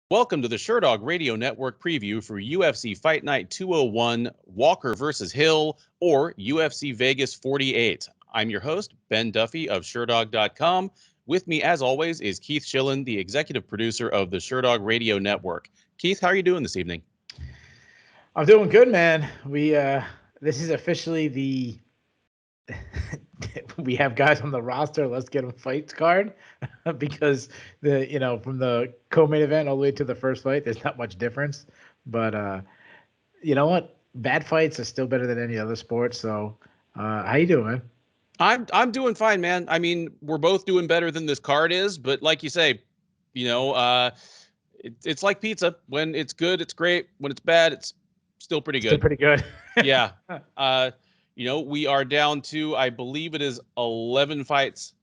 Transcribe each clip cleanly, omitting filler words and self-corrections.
Welcome to the Sherdog Radio Network preview for UFC Fight Night 201, Walker versus Hill, or UFC Vegas 48. I'm your host, Ben Duffy of Sherdog.com. With me, as always, is Keith Shillan, the executive producer of the Sherdog Radio Network. Keith, how are you doing this evening? I'm doing good, man. This is officially the we have guys on the roster. Let's get them fights card because from the co-main event all the way to the first fight, there's not much difference. But you know what? Bad fights are still better than any other sport. So, how you doing, man? I'm doing fine, man. I mean, we're both doing better than this card is, but like you say, it's like pizza. When it's good, it's great. When it's bad, it's still pretty good. Still pretty good. Yeah. We are down to, I believe it is 11 fights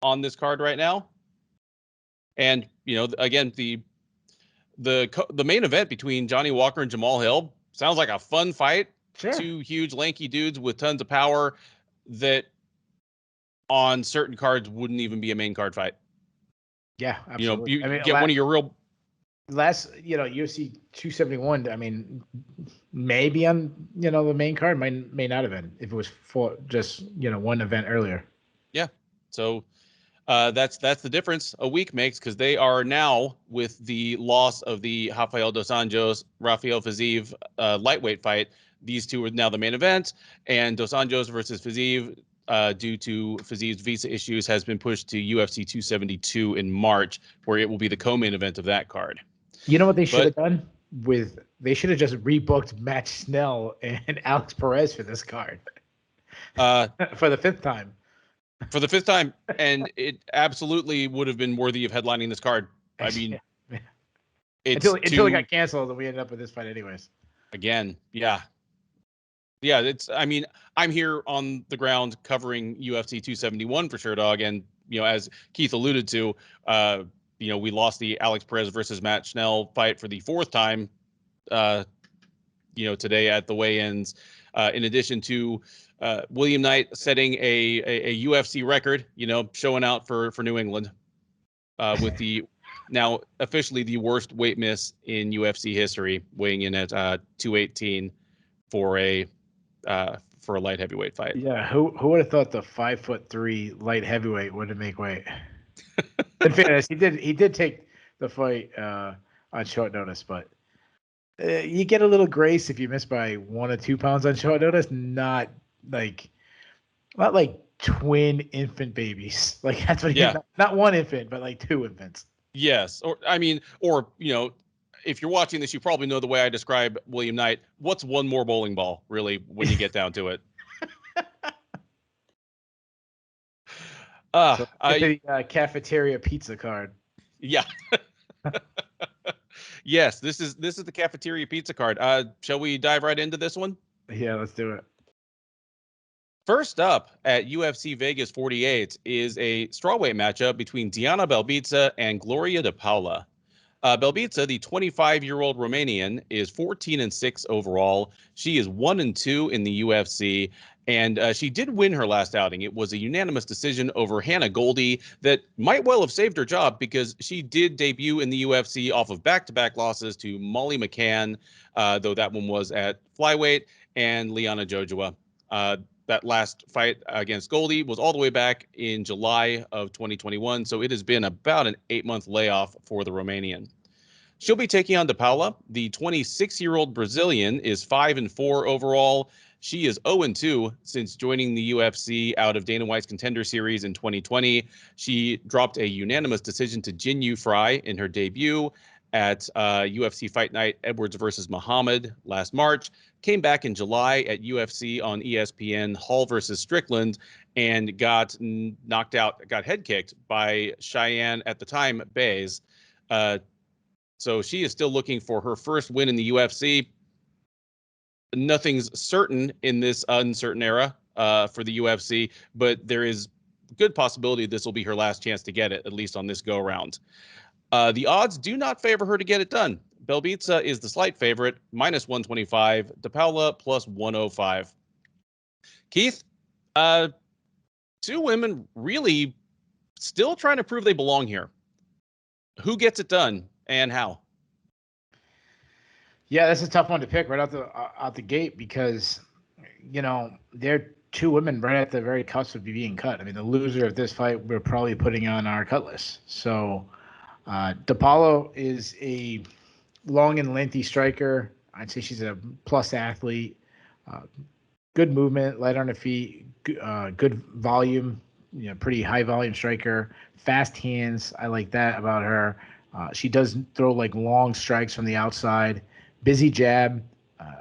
on this card right now. And, again, the main event between Johnny Walker and Jamahal Hill sounds like a fun fight. Sure. Two huge lanky dudes with tons of power that on certain cards wouldn't even be a main card fight. Yeah, absolutely. You get one of your real last, UFC 271. I mean, maybe on the main card may not have been if it was for just one event earlier. Yeah. So that's the difference a week makes, because they are now, with the loss of the Rafael dos Anjos, Rafael Fiziev lightweight fight, these two are now the main event, and dos Anjos versus Fiziev, due to Fiziev's visa issues, has been pushed to UFC 272 in March, where it will be the co-main event of that card. You know what they should have done? They should have just rebooked Matt Snell and Alex Perez for this card. For the fifth time. For the fifth time, and it absolutely would have been worthy of headlining this card. I mean, until it got canceled, and we ended up with this fight anyways. Again, yeah. I mean, I'm here on the ground covering UFC 271 for Sherdog, and as Keith alluded to, we lost the Alex Perez versus Matt Snell fight for the fourth time, today at the weigh-ins. In addition to William Knight setting a UFC record, showing out for New England, with the now officially the worst weight miss in UFC history, weighing in at 218 for a light heavyweight fight. Yeah, who would have thought the 5'3" light heavyweight would make weight? In fairness, he did take the fight on short notice, but you get a little grace if you miss by 1 or 2 pounds on short notice. Not like twin infant babies. Like that's what. Yeah. Not one infant, but like 2 infants. Yes, if you're watching this, you probably know the way I describe William Knight. What's one more bowling ball, really, when you get down to it? The cafeteria pizza card. Yeah. Yes, this is the cafeteria pizza card. Shall we dive right into this one? Yeah, let's do it. First up at UFC Vegas 48 is a strawweight matchup between Diana Belbita and Gloria de Paula. Belbita, the 25-year-old Romanian, is 14-6 overall. She is 1-2 in the UFC, and she did win her last outing. It was a unanimous decision over Hannah Goldie that might well have saved her job, because she did debut in the UFC off of back-to-back losses to Molly McCann, though that one was at flyweight, and Liana Jojua. That last fight against Goldie was all the way back in July of 2021, so it has been about an 8-month layoff for the Romanian. She'll be taking on de Paula. The 26-year-old Brazilian is 5-4 overall. She is 0-2 since joining the UFC out of Dana White's Contender Series in 2020. She dropped a unanimous decision to Jinh Fry in her debut at UFC Fight Night, Edwards versus Muhammad last March, came back in July at UFC on ESPN, Hall versus Strickland, and got knocked out, got head kicked by Cheyenne, at the time, Bays. So she is still looking for her first win in the UFC. Nothing's certain in this uncertain era for the UFC, but there is good possibility this will be her last chance to get it, at least on this go-round. The odds do not favor her to get it done. Belbita is the slight favorite, -125. De Paula +105. Keith, 2 women really still trying to prove they belong here. Who gets it done and how? Yeah, that's a tough one to pick right out the gate because, they're two women right at the very cusp of being cut. I mean, the loser of this fight, we're probably putting on our cut list. So, DePaulo is a long and lengthy striker. I'd say she's a plus athlete. Uh, Good movement, light on her feet, good volume, pretty high volume striker, fast hands. I like that about her. She does throw like long strikes from the outside, busy jab,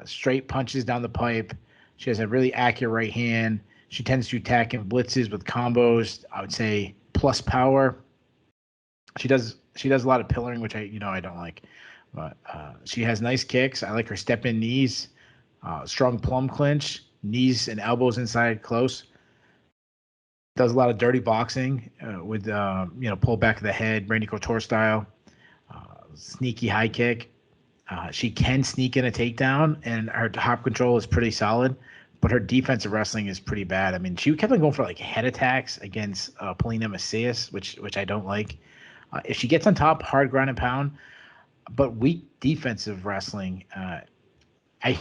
straight punches down the pipe. She has a really accurate right hand. She tends to attack in blitzes with combos. I would say plus power. She does a lot of pillaring, which I don't like, but she has nice kicks. I like her step in knees, strong plum clinch, knees and elbows inside close. Does a lot of dirty boxing with pull back of the head, Randy Couture style, sneaky high kick. She can sneak in a takedown, and her top control is pretty solid. But her defensive wrestling is pretty bad. I mean, she kept on going for like head attacks against Polina Macias, which I don't like. If she gets on top, hard ground and pound, but weak defensive wrestling. I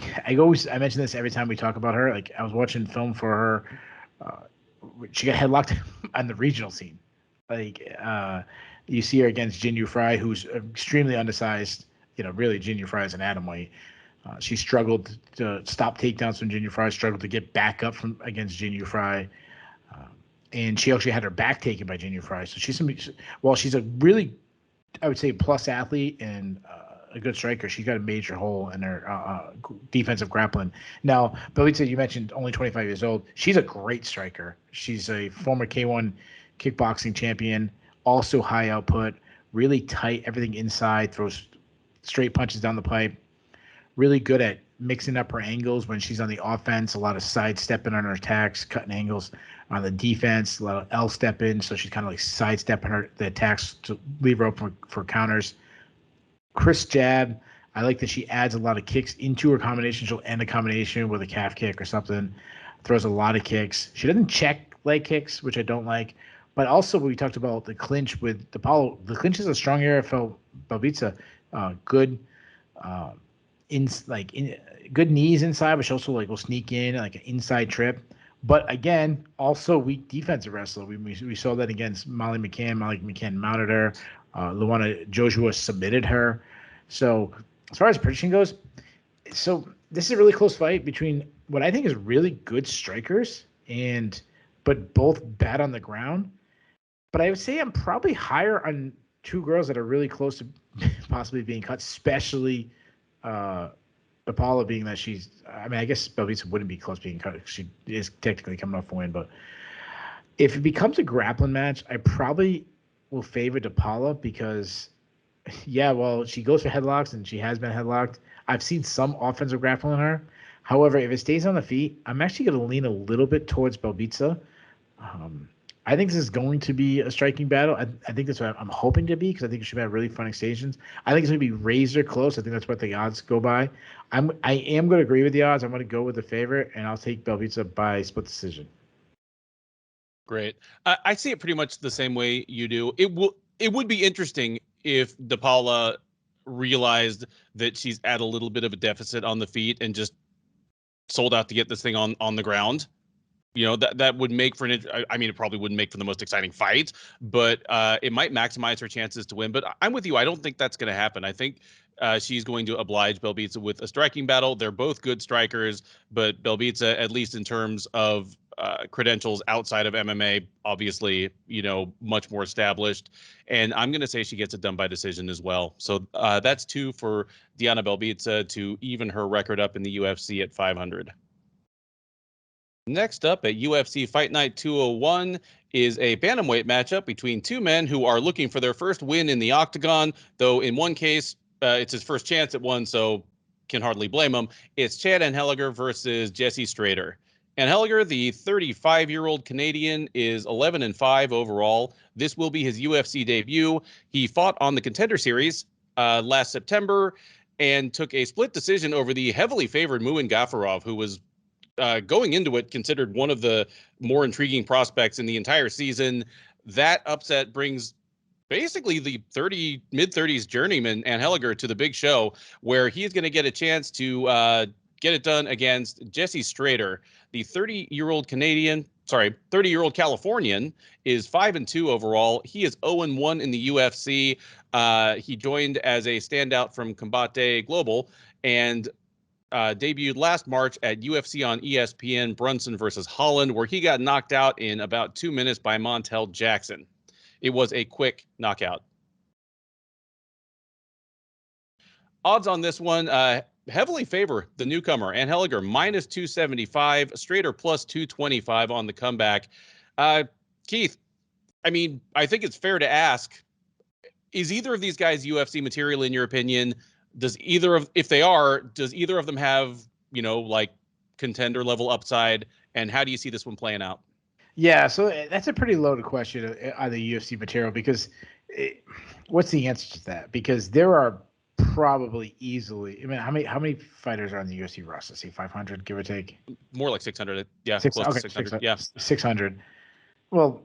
mention this every time we talk about her. Like I was watching film for her. She got headlocked on the regional scene. Like you see her against Jin Yu Fry, who's extremely undersized. Really Jin Yu Fry is an atomweight. She struggled to stop takedowns from Jin Yu Fry. Struggled to get back up from against Jin Yu Fry. And she actually had her back taken by Jin Yu Fry. So she's a really, I would say, plus athlete and a good striker. She's got a major hole in her defensive grappling. Now, Belbita, you mentioned only 25 years old. She's a great striker. She's a former K1 kickboxing champion, also high output, really tight, everything inside, throws straight punches down the pipe. Really good at mixing up her angles when she's on the offense, a lot of sidestepping on her attacks, cutting angles on the defense, a lot of L step in. So she's kind of like sidestepping the attacks to leave her open for counters. Crisp jab. I like that she adds a lot of kicks into her combination. She'll end a combination with a calf kick or something. Throws a lot of kicks. She doesn't check leg kicks, which I don't like. But also, we talked about the clinch with Apollo. The clinch is a strong area for Belbita. Good, good knees inside, but she also will sneak in like an inside trip. But again, also weak defensive wrestler. We saw that against Molly McCann. Molly McCann mounted her. Luana Joshua submitted her. So as far as prediction goes, so this is a really close fight between what I think is really good strikers but both bad on the ground. But I would say I'm probably higher on two girls that are really close to possibly being cut, especially Paula being that I guess Belbita wouldn't be close to being cut. She is technically coming off a win, but if it becomes a grappling match, I probably will favor DePaula because, she goes for headlocks and she has been headlocked. I've seen some offensive grappling on her. However, if it stays on the feet, I'm actually going to lean a little bit towards Belbita. I think this is going to be a striking battle. I think that's what I'm hoping to be because I think it should have really fun exchanges. I think it's going to be razor close. I think that's what the odds go by. I am going to agree with the odds. I'm going to go with the favorite, and I'll take Belbita by split decision. Great. I see it pretty much the same way you do. It would be interesting if DePaula realized that she's at a little bit of a deficit on the feet and just sold out to get this thing on the ground. That would make for it probably wouldn't make for the most exciting fight, but it might maximize her chances to win. But I'm with you. I don't think that's going to happen. I think she's going to oblige Belbita with a striking battle. They're both good strikers, but Belbita, at least in terms of credentials outside of MMA, obviously, much more established. And I'm going to say she gets it done by decision as well. So that's 2 for Diana Belbita to even her record up in the UFC at 500. Next up at UFC Fight Night 201 is a bantamweight matchup between two men who are looking for their first win in the octagon, though in one case, it's his first chance at one, so can hardly blame him. It's Chad Anheliger versus Jesse Strader. Anheliger, the 35-year-old Canadian, is 11-5 overall. This will be his UFC debut. He fought on the Contender Series last September and took a split decision over the heavily favored Muin Gafarov, who was going into it considered one of the more intriguing prospects in the entire season. That upset brings basically the mid-30s journeyman Anheliger to the big show, where he's going to get a chance to get it done against Jesse Strader, the 30-year-old Californian, is 5-2 overall. He is 0-1 in the UFC. He joined as a standout from Combate Global and debuted last March at UFC on ESPN Brunson versus Holland, where he got knocked out in about 2 minutes by Montel Jackson. It was a quick knockout. Odds on this one heavily favor the newcomer, Anheliger, -275, Strader +225 on the comeback. Keith, I mean, I think it's fair to ask, is either of these guys UFC material in your opinion? If they are, does either of them have, like contender level upside? And how do you see this one playing out? Yeah, so that's a pretty loaded question on the UFC material because what's the answer to that? Because there are probably easily, I mean, how many fighters are on the UFC roster? Say 500, give or take. More like 600. Yeah, Six, close okay, to 600. Yeah, 600. Well,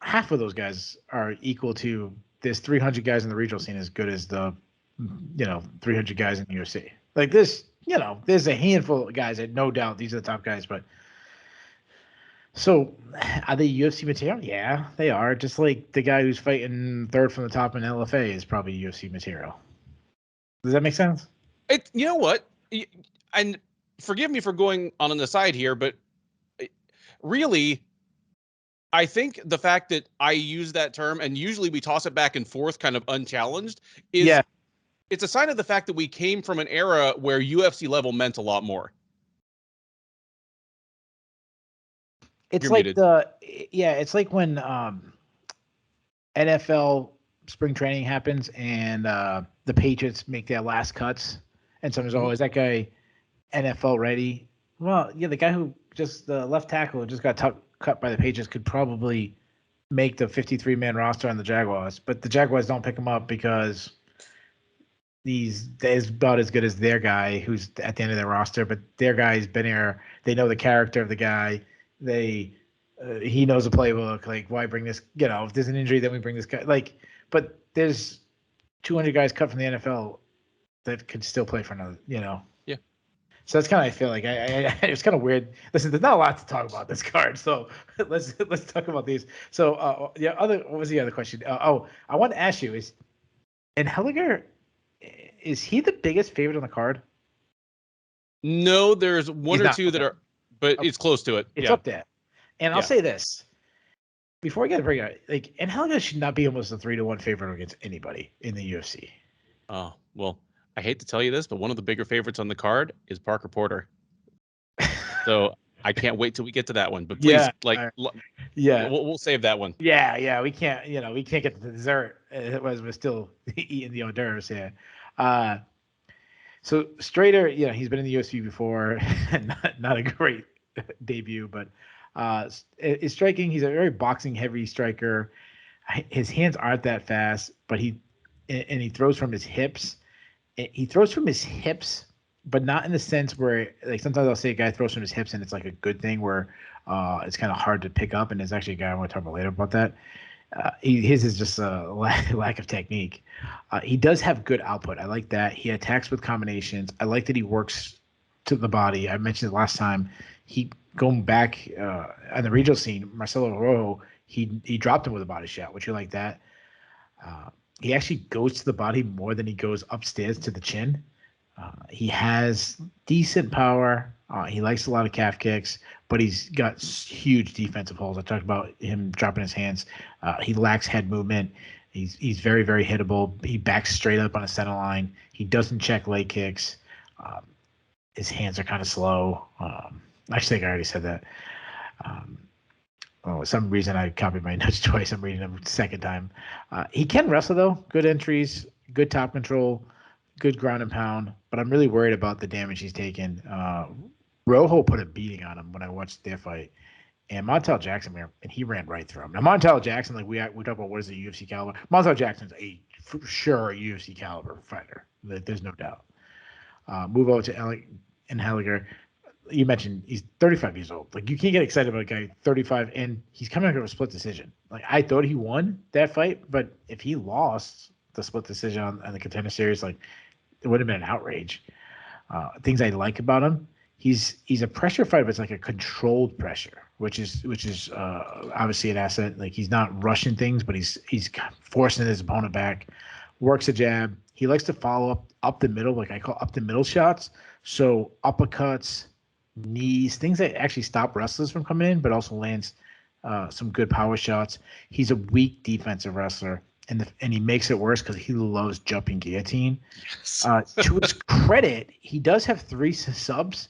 half of those guys are equal to there's 300 guys in the regional scene as good as the 300 guys in the UFC. Like this, there's a handful of guys that no doubt these are the top guys, but. So, are they UFC material? Yeah, they are. Just like the guy who's fighting third from the top in LFA is probably UFC material. Does that make sense? You know what? And forgive me for going on an aside here, but really, I think the fact that I use that term, and usually we toss it back and forth kind of unchallenged, is it's a sign of the fact that we came from an era where UFC level meant a lot more. It's You're like muted. it's like when NFL spring training happens and the Patriots make their last cuts, and someone's is that guy NFL ready? Well, yeah, the guy who the left tackle who just got cut by the Patriots could probably make the 53-man roster on the Jaguars, but the Jaguars don't pick him up because he's about as good as their guy who's at the end of their roster, but their guy's been here. They know the character of the guy. He knows the playbook. Like, why bring this? If there's an injury, then we bring this guy. Like, but there's 200 guys cut from the NFL that could still play for another. Yeah. So that's kind of I feel like it's kind of weird. Listen, there's not a lot to talk about this card, so let's talk about these. So what was the other question? I want to ask you is Anheliger, is he the biggest favorite on the card? No, there's one or two that are, but it's close to it. It's up there. And I'll say this before I get to bring it, like Anheliger should not be almost a 3-1 favorite against anybody in the UFC. Oh, well, I hate to tell you this, but one of the bigger favorites on the card is Parker Porter. So I can't wait till we get to that one. But please, we'll save that one. Yeah, we can't, we can't get to the dessert. We're still eating the hors d'oeuvres here. So Strader, he's been in the UFC before, not a great debut, but is striking. He's a very boxing heavy striker. His hands aren't that fast, but he throws from his hips. He throws from his hips, but not in the sense where, like, sometimes I'll say a guy throws from his hips and it's like a good thing where it's kind of hard to pick up. And there's actually a guy I want to talk about later about that. His is just a lack of technique. He does have good output. I like that. He attacks with combinations. I like that he works to the body. I mentioned it last time. He going back on the regional scene, Marcelo Rojo, he dropped him with a body shot. Would you like that? He actually goes to the body more than he goes upstairs to the chin. He has decent power. He likes a lot of calf kicks, but he's got huge defensive holes. I talked about him dropping his hands. He lacks head movement. He's very, very hittable. He backs straight up on a center line. He doesn't check leg kicks. His hands are kind of slow. I think I already said that. Some reason I copied my notes twice. I'm reading them the second time. He can wrestle, though. Good entries, good top control, good ground and pound. But I'm really worried about the damage he's taken. Rojo put a beating on him when I watched their fight. And Montel Jackson, and he ran right through him. Now, Montel Jackson, like we talk about what is the UFC caliber. Montel Jackson's for sure a UFC caliber fighter. There's no doubt. Move over to Anheliger. you mentioned he's 35 years old. Like, you can't get excited about a guy 35, and he's coming out of a split decision. Like, I thought he won that fight, but if he lost the split decision on the Contender Series, like, it would have been an outrage. Things I like about him, he's a pressure fighter, but it's like a controlled pressure, which is obviously an asset. Like, he's not rushing things, but he's forcing his opponent back. Works a jab. He likes to follow up the middle, like I call up the middle shots. So uppercuts, knees, things that actually stop wrestlers from coming in, but also lands some good power shots. He's a weak defensive wrestler, and he makes it worse because he loves jumping guillotine. Yes. To his credit, he does have 3 subs,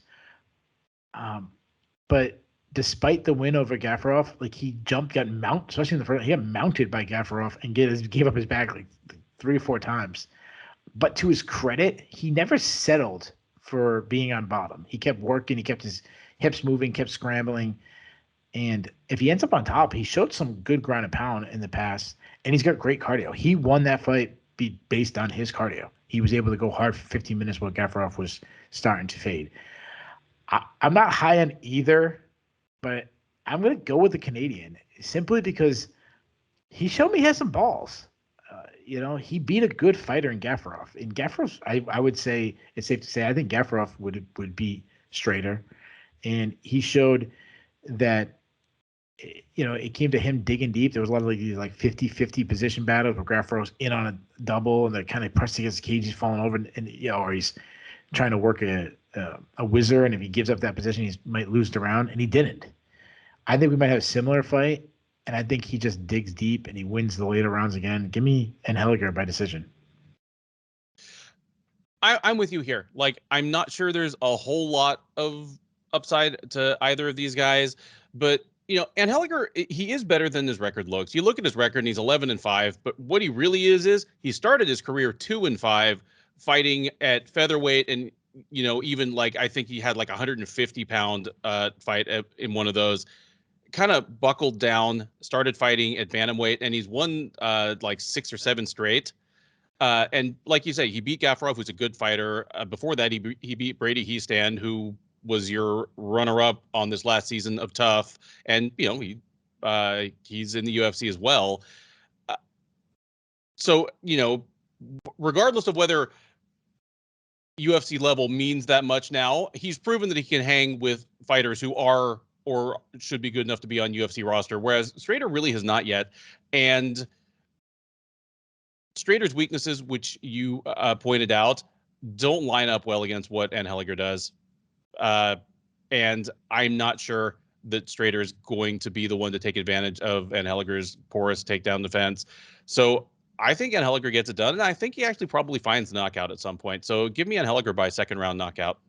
but despite the win over Gafarov, like, he got mounted, especially in the first. He got mounted by Gafarov and gave up his back like 3 or 4 times. But to his credit, he never settled for being on bottom. He kept working. He kept his hips moving, kept scrambling. And if he ends up on top, he showed some good ground and pound in the past, and he's got great cardio. He won that fight based on his cardio. He was able to go hard for 15 minutes while Gafarov was starting to fade. I'm not high on either, but I'm going to go with the Canadian simply because he showed me he has some balls. He beat a good fighter in Gafarov. In Gafarov, I would say it's safe to say I think Gafarov would beat Strader, and he showed that it came to him digging deep. There was a lot of these 50-50 position battles where Gafarov's in on a double and they're kind of pressed against the cage, he's falling over, or he's trying to work a whizzer, and if he gives up that position, he might lose the round, and he didn't. I think we might have a similar fight. And I think he just digs deep and he wins the later rounds again. Give me Anheliger by decision. I'm with you here. Like, I'm not sure there's a whole lot of upside to either of these guys, but Anheliger, he is better than his record looks. You look at his record and he's 11-5, but what he really is he started his career 2-5 fighting at featherweight, and even I think he had 150-pound fight in one of those. Kind of buckled down, started fighting at bantamweight, and he's won 6 or 7 straight. And like you say, he beat Gafarov, who's a good fighter. Before that, he beat Brady Heastand, who was your runner-up on this last season of Tough, and he's in the UFC as well. So regardless of whether UFC level means that much now, he's proven that he can hang with fighters who are or should be good enough to be on UFC roster, whereas Strader really has not yet. And Strader's weaknesses, which you pointed out, don't line up well against what Anheliger does. And I'm not sure that Strader is going to be the one to take advantage of Anheliger's porous takedown defense. So I think Anheliger gets it done, and I think he actually probably finds the knockout at some point. So give me Anheliger by 2nd round knockout.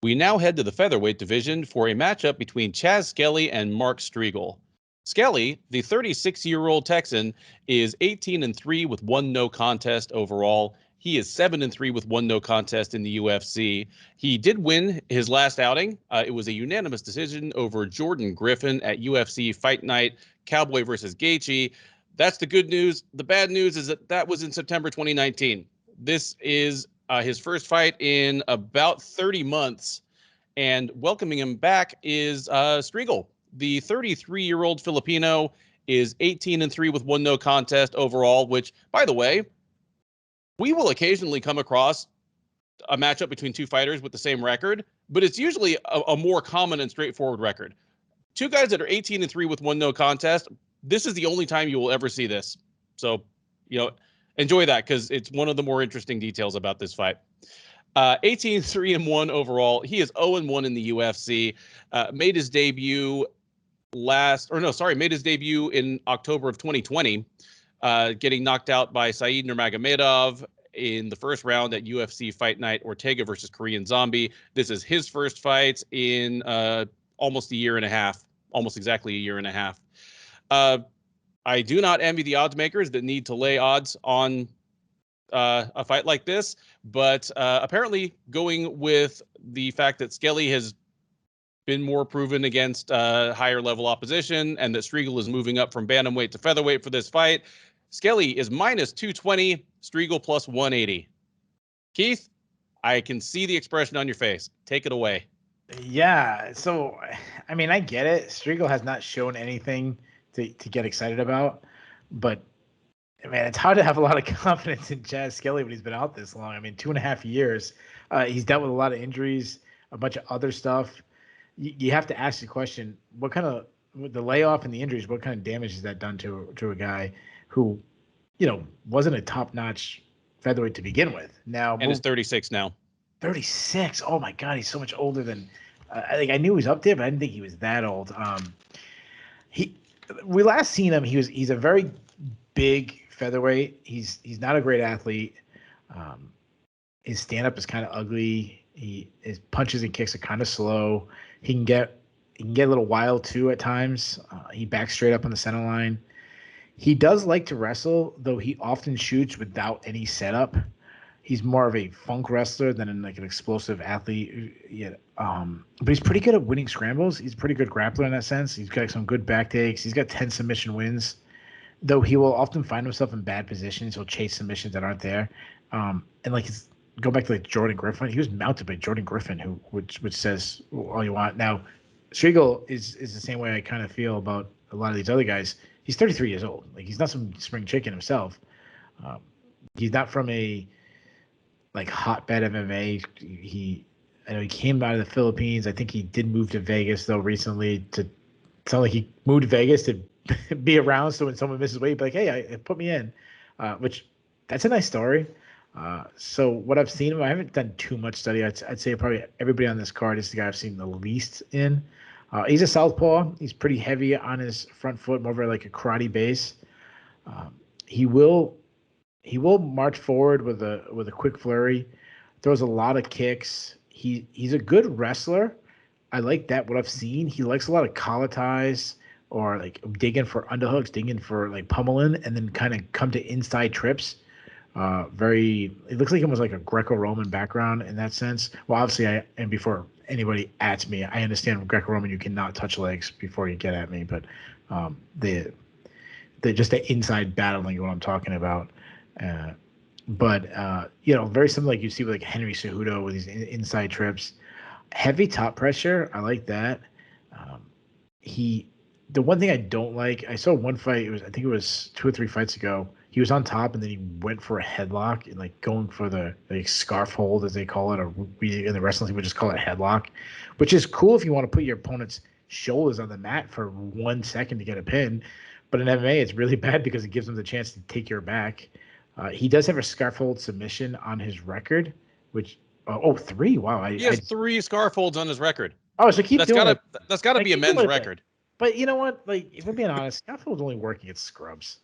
We now head to the featherweight division for a matchup between Chaz Skelly and Mark Streigl. Skelly, the 36-year-old Texan, is 18-3 with 1 no contest overall. He is 7-3 with 1 no contest in the UFC. He did win his last outing. It was a unanimous decision over Jordan Griffin at UFC Fight Night, Cowboy versus Gaethje. That's the good news. The bad news is that was in September 2019. This is his first fight in about 30 months, and welcoming him back is Streigl. The 33-year-old Filipino is 18-3 with 1 no contest overall, which, by the way, we will occasionally come across a matchup between 2 fighters with the same record, but it's usually a more common and straightforward record. 2 guys that are 18-3 with 1 no contest, this is the only time you will ever see this. So, enjoy that, because it's one of the more interesting details about this fight. 18-3-1 overall. He is 0-1 in the UFC. Made his debut in October of 2020, getting knocked out by Said Nurmagomedov in the first round at UFC Fight Night, Ortega versus Korean Zombie. This is his first fight in almost exactly a year and a half. I do not envy the odds makers that need to lay odds on a fight like this, but apparently going with the fact that Skelly has been more proven against higher level opposition, and that Streigl is moving up from bantamweight to featherweight for this fight, Skelly is -220, Streigl +180. Keith? I can see the expression on your face. Take it away. Yeah. So, I mean, I get it. Streigl has not shown anything to get excited about, but man, it's hard to have a lot of confidence in Chaz Skelly when he's been out this long. I mean, 2.5 years. He's dealt with a lot of injuries, a bunch of other stuff. You have to ask the question: what kind of with the layoff and the injuries? What kind of damage has that done to a guy who, wasn't a top-notch featherweight to begin with? Now, And is 36 now. 36. Oh my God, he's so much older than. I knew he was up there, but I didn't think he was that old. He, we last seen him. He's a very big featherweight. He's not a great athlete. His stand-up is kind of ugly. His punches and kicks are kind of slow. He can get a little wild too at times. He backs straight up on the center line. He does like to wrestle, though he often shoots without any setup. He's more of a funk wrestler than like an explosive athlete. Yeah, but he's pretty good at winning scrambles. He's a pretty good grappler in that sense. He's got some good back takes. He's got 10 submission wins, though he will often find himself in bad positions. He'll chase submissions that aren't there. And like go back to like Jordan Griffin. He was mounted by Jordan Griffin, which says all you want. Now, Streigl is the same way I kind of feel about a lot of these other guys. He's 33 years old. Like he's not some spring chicken himself. He's not from a like hotbed MMA. I know he came out of the Philippines. I think he did move to Vegas though recently. To sound like he moved to Vegas to be around, so when someone misses weight, be like, hey, put me in. Which that's a nice story. So what I've seen him, I haven't done too much study. I'd say probably everybody on this card is the guy I've seen the least in. He's a southpaw. He's pretty heavy on his front foot, more of like a karate base. He will march forward with a quick flurry, throws a lot of kicks. He's a good wrestler. I like that. What I've seen, he likes a lot of collar ties or like digging for underhooks, digging for like pummeling, and then kind of come to inside trips. It looks like almost like a Greco-Roman background in that sense. Well, obviously, and before anybody at me, I understand Greco-Roman you cannot touch legs before you get at me, but the just the inside battling what I'm talking about. But very similar like you see with like Henry Cejudo with these inside trips. Heavy top pressure, I like that. The one thing I don't like, I saw one fight, I think it was 2 or 3 fights ago. He was on top and then he went for a headlock and like going for the like scarf hold as they call it, or we in the wrestling team would just call it headlock, which is cool if you want to put your opponent's shoulders on the mat for 1 second to get a pin. But in MMA, it's really bad because it gives them the chance to take your back. He does have a scarf hold submission on his record, which 3. Wow, he has 3 scarf holds on his record. Oh, so keep doing it. That's gotta be a men's record. But you know what? Like, if we're being honest, scarf hold's only working at scrubs.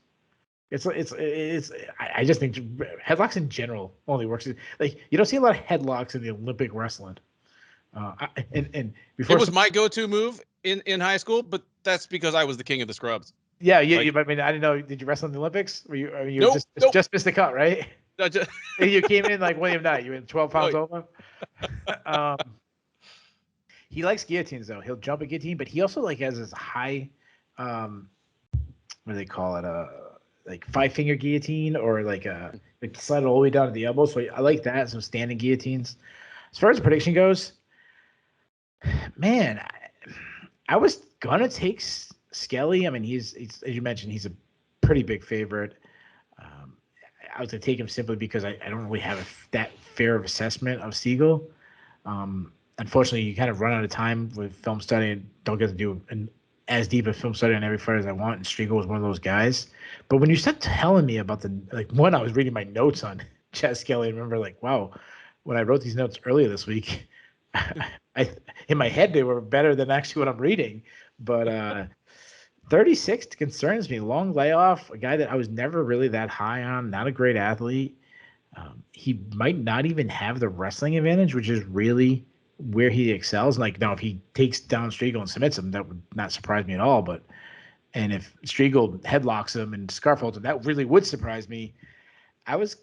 It's. I just think headlocks in general only works. Like, you don't see a lot of headlocks in the Olympic wrestling. And before it was my go-to move in high school, but that's because I was the king of the scrubs. Yeah, I mean, I didn't know. Did you wrestle in the Olympics? Were you? Nope, just missed the cut, right? No, just... You came in like William Knight. You were 12 pounds over. He likes guillotines though. He'll jump a guillotine, but he also like has this high, what do they call it? Like 5-finger guillotine, or like slide it all the way down to the elbow. So I like that. Some standing guillotines. As far as the prediction goes, man, I was gonna take Skelly. I mean, he's as you mentioned, he's a pretty big favorite. I was gonna take him simply because I don't really have that fair of assessment of Streigl. Unfortunately, you kind of run out of time with film study and don't get to do as deep a film study on every fighter as I want. And Streigl was one of those guys. But when you start telling me about I was reading my notes on Chaz Skelly and remember like, wow, when I wrote these notes earlier this week, in my head they were better than actually what I'm reading. But 36 concerns me. Long layoff, a guy that I was never really that high on, not a great athlete. He might not even have the wrestling advantage, which is really where he excels. Like now, if he takes down Streigl and submits him, that would not surprise me at all. And if Streigl headlocks him and scarf holds him, that really would surprise me. I was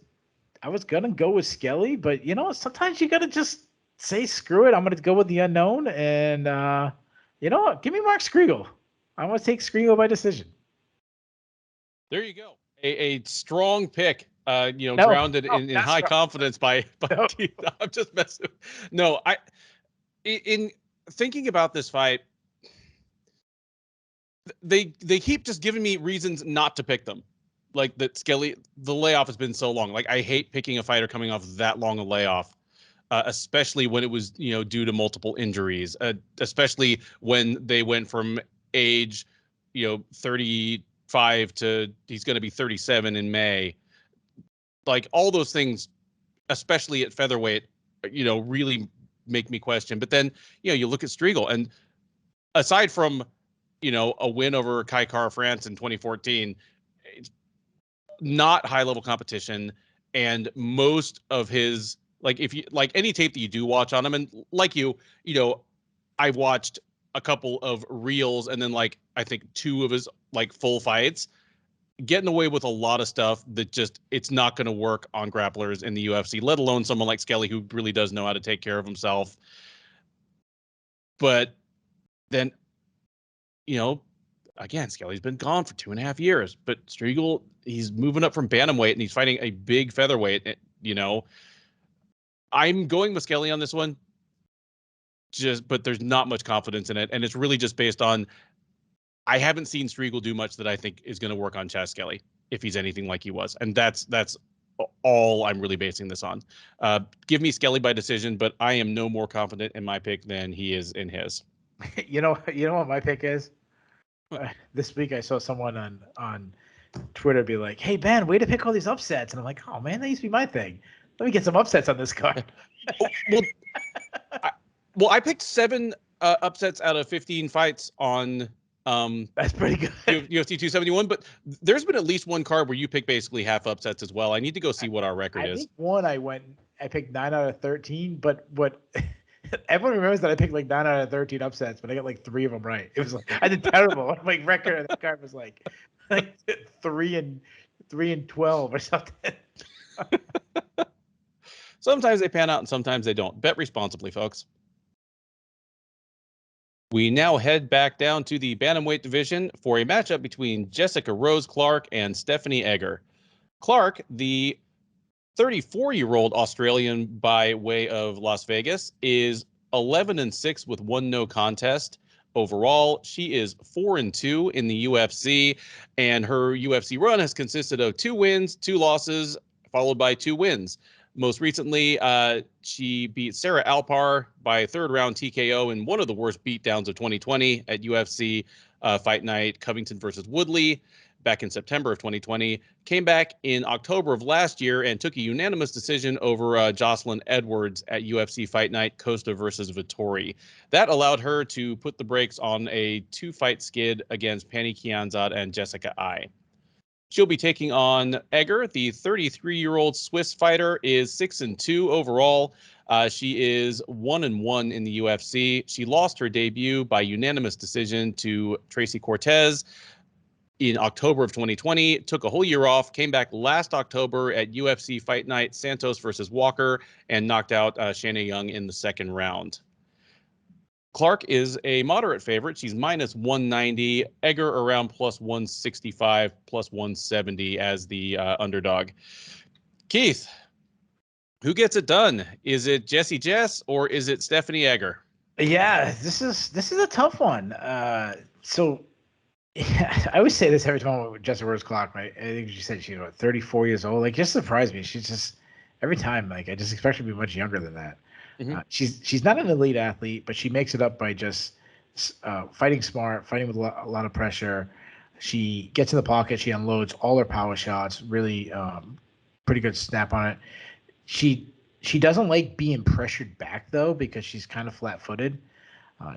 gonna go with Skelly, but sometimes you gotta just say screw it. I'm gonna go with the unknown, and give me Mark Streigl. I want to take Streigl by decision. There you go. A strong pick No, grounded no, in that's high not. confidence by No. I'm just messing. No, in thinking about this fight, they keep just giving me reasons not to pick them. Like that Skelly, the layoff has been so long. Like I hate picking a fighter coming off that long a layoff, especially when it was due to multiple injuries. Especially when they went from age 35 to he's going to be 37 in May. Like all those things, especially at featherweight, really make me question. But then you look at Streigl, and aside from a win over Kai Kara France in 2014, it's not high level competition. And most of his, like, if you like any tape that you do watch on him, and like I've watched a couple of reels and then like I think two of his like full fights, getting away with a lot of stuff that just it's not going to work on grapplers in the UFC, let alone someone like Skelly who really does know how to take care of himself. But then again, Skelly's been gone for 2.5 years, but Streigl, he's moving up from bantamweight and he's fighting a big featherweight. I'm going with Skelly on this one, but there's not much confidence in it, and it's really just based on I haven't seen Streigl do much that I think is going to work on Chaz Skelly if he's anything like he was, and that's all I'm really basing this on. Give me Skelly by decision, but I am no more confident in my pick than he is in his. You know what my pick is? This week I saw someone on Twitter be like, "Hey Ben, way to pick all these upsets," and I'm like, "Oh man, that used to be my thing. Let me get some upsets on this card." I picked 7 upsets out of 15 fights on that's pretty good. UFC 271, but there's been at least one card where you pick basically half upsets as well. I need to go see what our record is. I think one I picked 9 out of 13, but what everyone remembers that I picked like 9 out of 13 upsets, but I got like 3 of them right. It was like I did terrible. My record of that card was like 3 and 12 or something. Sometimes they pan out and sometimes they don't. Bet responsibly, folks. We now head back down to the bantamweight division for a matchup between Jessica Rose Clark and Stephanie Egger. Clark, the 34-year-old Australian by way of Las Vegas, is 11-6 with 1 no contest. Overall, she is 4-2 in the UFC, and her UFC run has consisted of 2 wins, 2 losses, followed by 2 wins. Most recently, she beat Sarah Alpar by 3rd round TKO in one of the worst beatdowns of 2020 at UFC Fight Night, Covington versus Woodley, back in September of 2020. Came back in October of last year and took a unanimous decision over Jocelyn Edwards at UFC Fight Night, Costa versus Vittori. That allowed her to put the brakes on a 2-fight skid against Pani Kianzad and Jessica Ai. She'll be taking on Egger. The 33-year-old Swiss fighter is 6-2 overall. She is 1-1 in the UFC. She lost her debut by unanimous decision to Tracy Cortez in October of 2020, took a whole year off, came back last October at UFC Fight Night, Santos versus Walker, and knocked out Shana Young in the 2nd round. Clark is a moderate favorite. She's -190. Egger around +165, +170 as the underdog. Keith, who gets it done? Is it Jessie Jess or is it Stephanie Egger? Yeah, this is a tough one. So I always say this every time with Jessica Rose Clark, right? I think she said she's 34 years old. Like, just surprised me. She's just every time, like, I just expect her to be much younger than that. Mm-hmm. She's not an elite athlete, but she makes it up by just fighting smart, fighting with a lot of pressure. She gets in the pocket, she unloads all her power shots. Really, pretty good snap on it. She doesn't like being pressured back though because she's kind of flat-footed.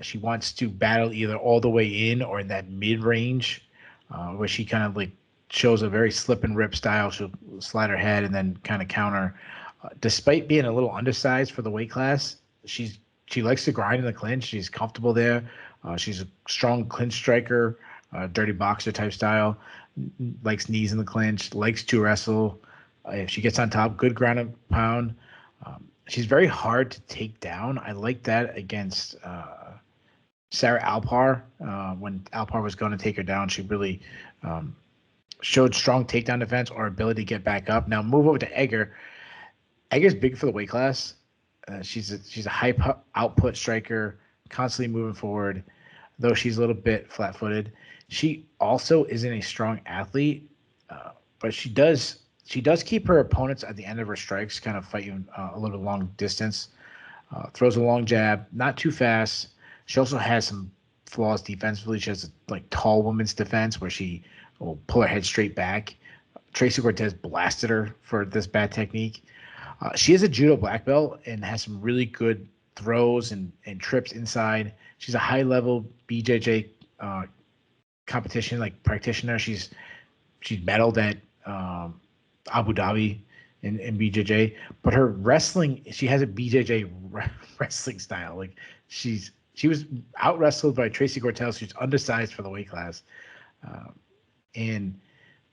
She wants to battle either all the way in or in that mid-range, where she kind of like shows a very slip and rip style. She'll slide her head and then kind of counter. Despite being a little undersized for the weight class, she likes to grind in the clinch. She's comfortable there. She's a strong clinch striker, dirty boxer type style. Likes knees in the clinch. Likes to wrestle. If she gets on top, good ground and pound. She's very hard to take down. I like that against Sarah Alpar. When Alpar was going to take her down, she really showed strong takedown defense or ability to get back up. Now move over to Egger. Egger's big for the weight class. She's a high output striker, constantly moving forward, though she's a little bit flat-footed. She also isn't a strong athlete, but she does keep her opponents at the end of her strikes, kind of fighting a little long distance. Throws a long jab, not too fast. She also has some flaws defensively. She has like tall woman's defense where she will pull her head straight back. Tracy Cortez blasted her for this bad technique. She is a judo black belt and has some really good throws and trips inside. She's a high level BJJ competition like practitioner. She's medaled at Abu Dhabi in BJJ, but her wrestling, she has a BJJ wrestling style. Like she was out wrestled by Tracy Cortez, who's undersized for the weight class, and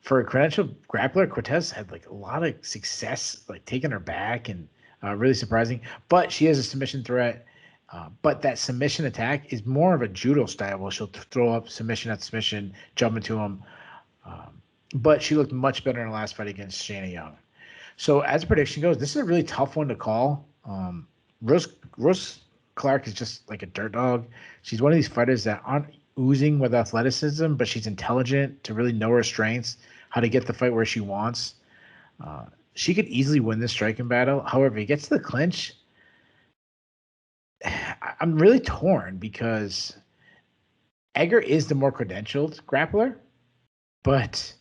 for a credentialed grappler, Cortez had like a lot of success, like taking her back and really surprising. But she has a submission threat. But that submission attack is more of a judo style where she'll throw up submission at submission, jump into them. But she looked much better in the last fight against Shayna Young. So as a prediction goes, this is a really tough one to call. Rose Clark is just like a dirt dog. She's one of these fighters that aren't oozing with athleticism, but she's intelligent to really know her strengths, how to get the fight where she wants. She could easily win this striking battle. However, if he gets to the clinch, I'm really torn because Egger is the more credentialed grappler, but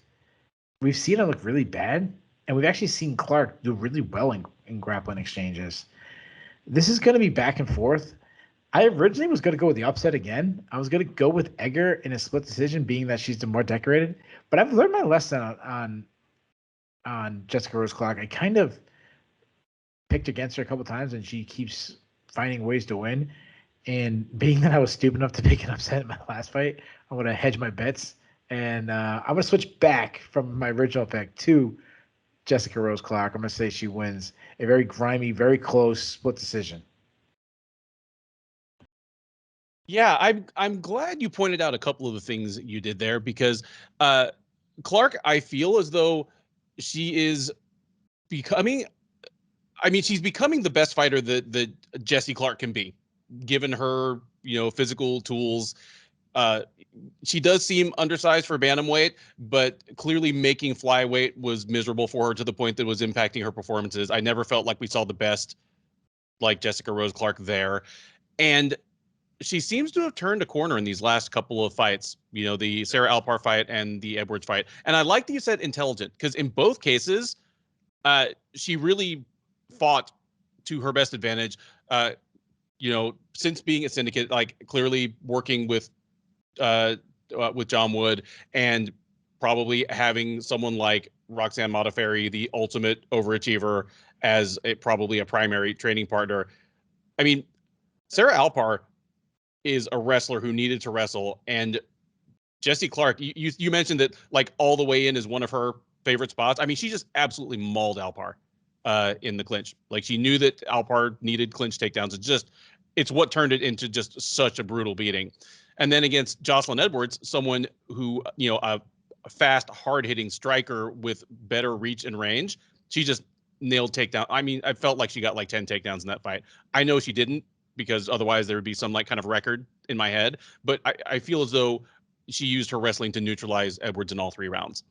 we've seen her look really bad, and we've actually seen Clark do really well in grappling exchanges. This is going to be back and forth. I originally was going to go with the upset again. I was going to go with Egger in a split decision, being that she's the more decorated. But I've learned my lesson on Jessica Rose Clark. I kind of picked against her a couple times, and she keeps finding ways to win. And being that I was stupid enough to pick an upset in my last fight, I'm going to hedge my bets. And I'm going to switch back from my original pick to Jessica Rose Clark. I'm going to say she wins a very grimy, very close split decision. Yeah, I'm glad you pointed out a couple of the things you did there because Clark, I feel as though she is becoming. I mean, she's becoming the best fighter that Jessie Clark can be, given her physical tools. She does seem undersized for bantamweight, but clearly making flyweight was miserable for her to the point that it was impacting her performances. I never felt like we saw the best like Jessica Rose Clark there, and she seems to have turned a corner in these last couple of fights, the Sarah Alpar fight and the Edwards fight. And I like that you said intelligent, because in both cases, she really fought to her best advantage, since being a syndicate, like clearly working with John Wood and probably having someone like Roxanne Modafferi, the ultimate overachiever, as probably a primary training partner. I mean, Sarah Alpar is a wrestler who needed to wrestle, and Jessie Clark, you mentioned that like all the way in is one of her favorite spots. I mean, she just absolutely mauled Alpar in the clinch. Like she knew that Alpar needed clinch takedowns. It's what turned it into just such a brutal beating. And then against Jocelyn Edwards, someone who, a fast, hard-hitting striker with better reach and range, she just nailed takedown. I mean, I felt like she got like 10 takedowns in that fight. I know she didn't, because otherwise there would be some like kind of record in my head. But I feel as though she used her wrestling to neutralize Edwards in all 3 rounds.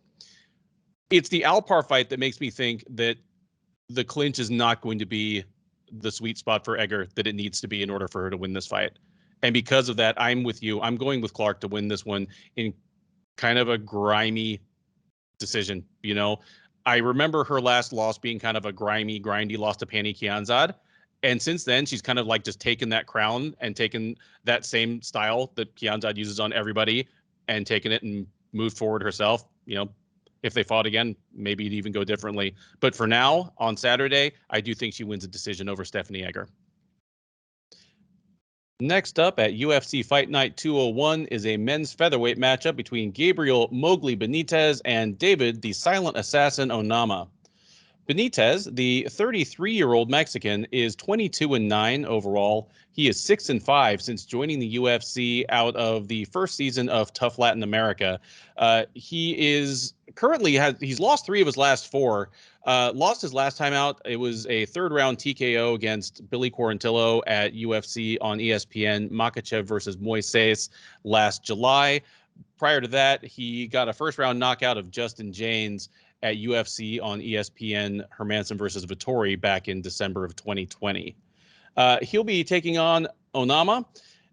It's the Alpar fight that makes me think that the clinch is not going to be the sweet spot for Egger that it needs to be in order for her to win this fight. And because of that, I'm with you. I'm going with Clark to win this one in kind of a grimy decision. I remember her last loss being kind of a grindy loss to Pani Kianzad. And since then, she's kind of like just taken that crown and taken that same style that Kianzad uses on everybody and taken it and moved forward herself. If they fought again, maybe it'd even go differently. But for now, on Saturday, I do think she wins a decision over Stephanie Egger. Next up at UFC Fight Night 201 is a men's featherweight matchup between Gabriel Mowgli Benitez and David the Silent Assassin Onama. Benitez, the 33-year-old Mexican, is 22-9 overall. He is 6-5 since joining the UFC out of the first season of Tough Latin America. He is currently he's lost 3 of his last 4. Lost his last time out. It was a third-round TKO against Billy Quarantillo at UFC on ESPN, Makhachev versus Moises last July. Prior to that, he got a first-round knockout of Justin James at UFC on ESPN, Hermanson versus Vittori back in December of 2020. He'll be taking on Onama.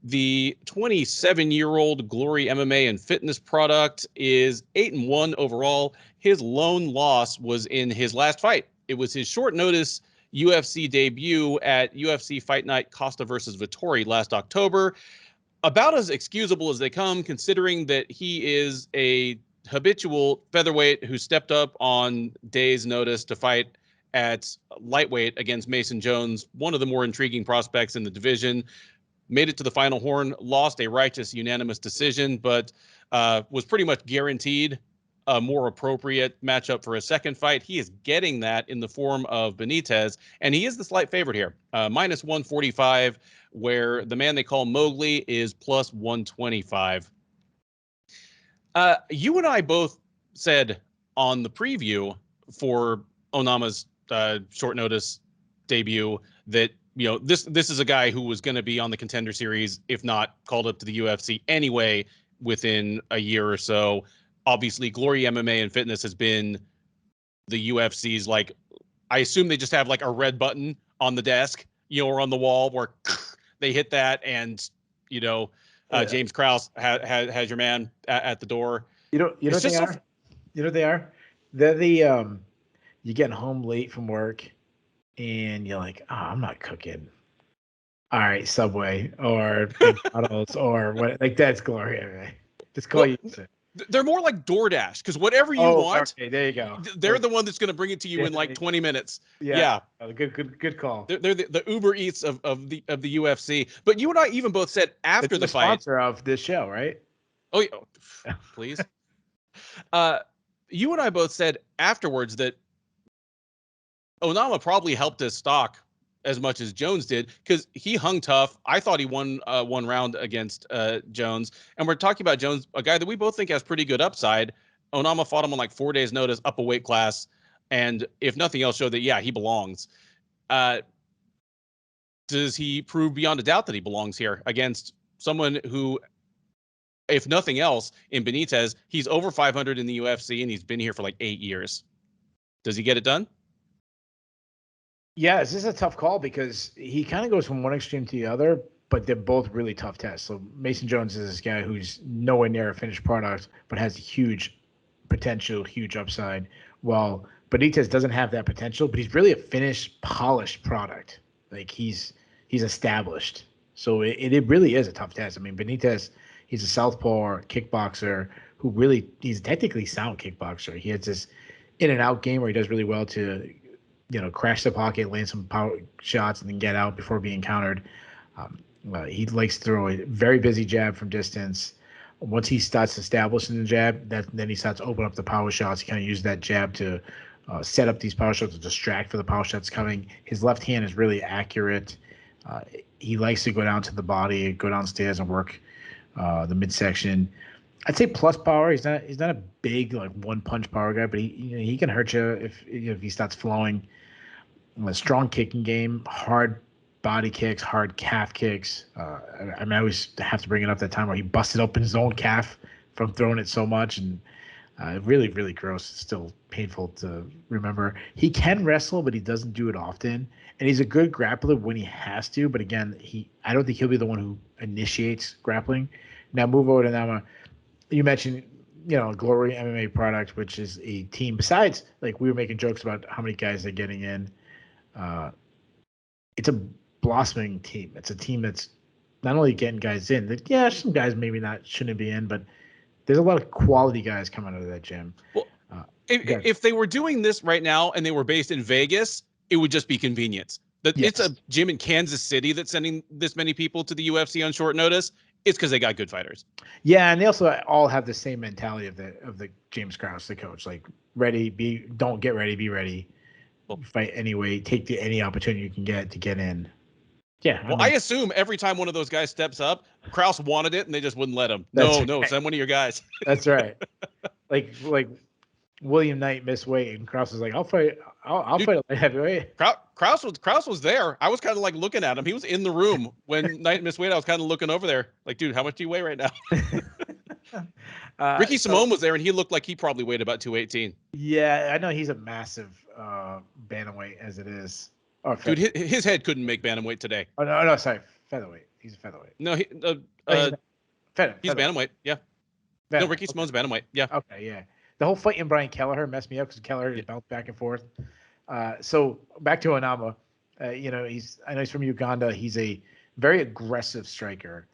The 27-year-old Gloria MMA and fitness product is 8-1 overall. His lone loss was in his last fight. It was his short notice UFC debut at UFC Fight Night Costa versus Vittori last October. About as excusable as they come, considering that he is a habitual featherweight who stepped up on days' notice to fight at lightweight against Mason Jones, one of the more intriguing prospects in the division. Made it to the final horn, lost a righteous unanimous decision, but was pretty much guaranteed a more appropriate matchup for a second fight. He is getting that in the form of Benitez, and he is the slight favorite here, minus 145, where the man they call Mowgli is plus 125. You and I both said on the preview for Onama's short notice debut that this is a guy who was going to be on the Contender Series, if not called up to the UFC anyway, within a year or so. Obviously, Glory MMA and Fitness has been the UFC's, like, I assume they just have like a red button on the desk, or on the wall where they hit that, and James Krause has your man at the door. You know what they are? You know what they are? They're the you're getting home late from work and you're like, oh, I'm not cooking. All right, Subway or McDonald's or what, like that's Gloria, right? Just call you. They're more like DoorDash, because whatever you want, okay, there you go. They're the one that's going to bring it to you in like 20 minutes. Yeah. Good call. They're the Uber Eats of the UFC. But you and I even both said after the fight, sponsor of this show, right? Oh, yeah, please. You and I both said afterwards that Onama probably helped his stock as much as Jones did, because he hung tough. I thought he won one round against Jones. And we're talking about Jones, a guy that we both think has pretty good upside. Onama fought him on like 4 days' notice, up a weight class, and if nothing else, showed that, yeah, he belongs. Does he prove beyond a doubt that he belongs here against someone who, if nothing else, in Benitez, he's over 500 in the UFC and he's been here for like 8 years? Does he get it done? Yeah, this is a tough call because he kind of goes from one extreme to the other, but they're both really tough tests. So Mason Jones is this guy who's nowhere near a finished product, but has huge potential, huge upside. While Benitez doesn't have that potential, but he's really a finished, polished product. Like he's established. So it really is a tough test. I mean, Benitez, he's a southpaw kickboxer who really, he's technically sound kickboxer. He has this in and out game where he does really well to, crash the pocket, land some power shots, and then get out before being countered. He likes to throw a very busy jab from distance. Once he starts establishing the jab, then he starts to open up the power shots. He kind of uses that jab to set up these power shots to distract for the power shots coming. His left hand is really accurate. He likes to go down to the body, go downstairs and work the midsection. I'd say plus power. He's not a big like one punch power guy, but he can hurt you if he starts flowing. A strong kicking game, hard body kicks, hard calf kicks. I always have to bring it up that time where he busted open his own calf from throwing it so much, and really, really gross. It's still painful to remember. He can wrestle, but he doesn't do it often, and he's a good grappler when he has to. But again, I don't think he'll be the one who initiates grappling. Now move over to Nama. You mentioned, Glory MMA product, which is a team. Besides, like we were making jokes about how many guys they're getting in. It's a blossoming team. It's a team that's not only getting guys in. That some guys maybe shouldn't be in, but there's a lot of quality guys coming out of that gym. Well, if they were doing this right now and they were based in Vegas, it would just be convenience. It's a gym in Kansas City that's sending this many people to the UFC on short notice. It's because they got good fighters. Yeah, and they also all have the same mentality of the James Krause, the coach. Like, don't get ready, be ready. fight anyway. Take any opportunity you can get to get in. Yeah. Well, I assume every time one of those guys steps up, Kraus wanted it and they just wouldn't let him. No, right. send one of your guys. That's right. like William Knight missed weight, and Kraus was like, "I'll fight. I'll Dude, fight a light heavyweight." Kraus was there. I was kind of like looking at him. He was in the room when Knight missed weight. I was kind of looking over there, like, dude, how much do you weigh right now? Ricky Simone was there, and he looked like he probably weighed about 218. Yeah, I know he's a massive bantamweight as it is. Oh, dude, his head couldn't make bantamweight today. Oh no, sorry, featherweight. He's a featherweight. No, he's bantamweight. Yeah. No, Ricky Simone's bantamweight. Yeah. Okay, yeah. The whole fight in Brian Kelleher messed me up because Kelleher bounced back and forth. So back to Onama. I know he's from Uganda. He's a very aggressive striker.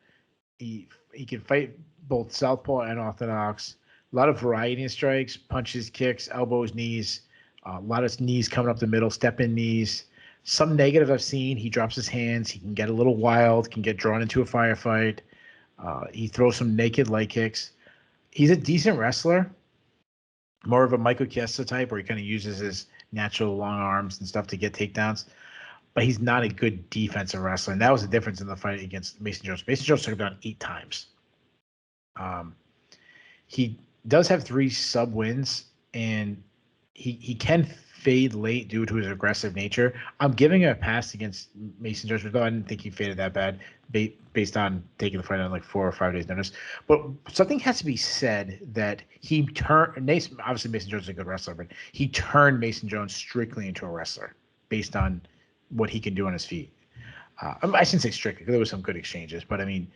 He can fight both southpaw and orthodox. A lot of variety in strikes, punches, kicks, elbows, knees. A lot of knees coming up the middle, step-in knees. Some negative I've seen, he drops his hands. He can get a little wild, can get drawn into a firefight. He throws some naked leg kicks. He's a decent wrestler. More of a Michael Chiesa type where he kind of uses his natural long arms and stuff to get takedowns. But he's not a good defensive wrestler. And that was the difference in the fight against Mason Jones. Mason Jones took him down 8 times. He does have 3 sub wins, and he can fade late due to his aggressive nature. I'm giving him a pass against Mason Jones, though I didn't think he faded that bad based on taking the fight on like 4 or 5 days notice. But something has to be said that he turned obviously Mason Jones is a good wrestler, but he turned Mason Jones strictly into a wrestler based on what he can do on his feet. I shouldn't say strictly because there was some good exchanges, but I mean,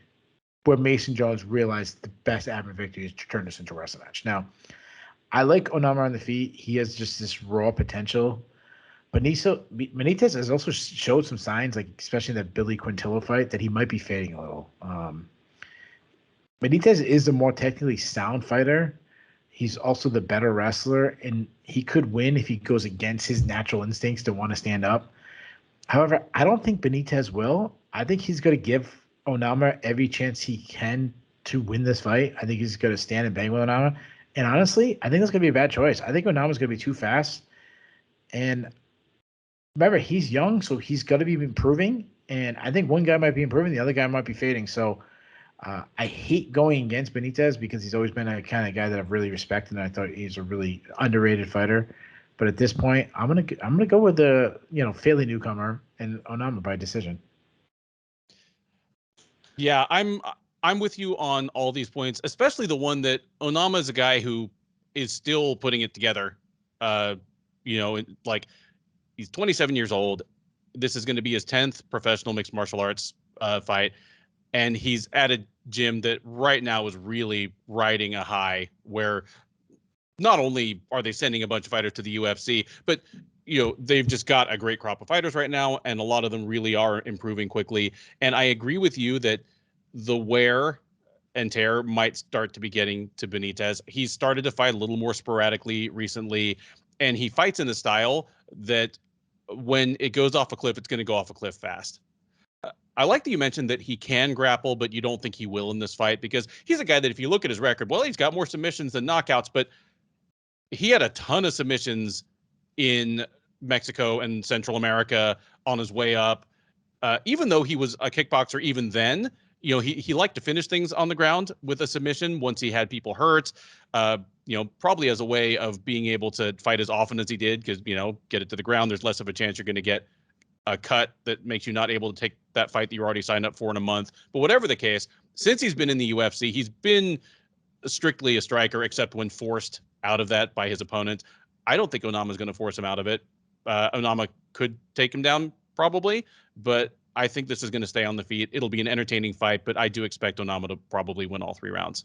where Mason Jones realized the best avenue victory is to turn this into a wrestling match. Now, I like Onama on the feet. He has just this raw potential. Benitez has also showed some signs, like especially in that Billy Quintillo fight, that he might be fading a little. Benitez is the more technically sound fighter. He's also the better wrestler, and he could win if he goes against his natural instincts to want to stand up. However, I don't think Benitez will. I think he's going to give Onama every chance he can to win this fight. I think he's going to stand and bang with Onama. And honestly, I think that's going to be a bad choice. I think Onama's going to be too fast. And remember, he's young, so he's got to be improving. And I think one guy might be improving, the other guy might be fading. So I hate going against Benitez because he's always been a kind of guy that I've really respected, and I thought he's a really underrated fighter. But at this point, I'm gonna go with the fairly newcomer and Onama by decision. Yeah, I'm with you on all these points, especially the one that Onama is a guy who is still putting it together. Like he's 27 years old. This is going to be his 10th professional mixed martial arts fight. And he's at a gym that right now is really riding a high where not only are they sending a bunch of fighters to the UFC, but they've just got a great crop of fighters right now, and a lot of them really are improving quickly. And I agree with you that the wear and tear might start to be getting to Benitez. He's started to fight a little more sporadically recently, and he fights in a style that when it goes off a cliff, it's going to go off a cliff fast. I like that you mentioned that he can grapple, but you don't think he will in this fight, because he's a guy that if you look at his record, well, he's got more submissions than knockouts, but he had a ton of submissions in Mexico and Central America on his way up. Even though he was a kickboxer, even then, he liked to finish things on the ground with a submission once he had people hurt, probably as a way of being able to fight as often as he did, because, get it to the ground, there's less of a chance you're going to get a cut that makes you not able to take that fight that you already signed up for in a month. But whatever the case, since he's been in the UFC, he's been strictly a striker, except when forced out of that by his opponent. I don't think Onama is going to force him out of it. Onama could take him down probably, but I think this is going to stay on the feet. It'll be an entertaining fight, but I do expect Onama to probably win all 3 rounds.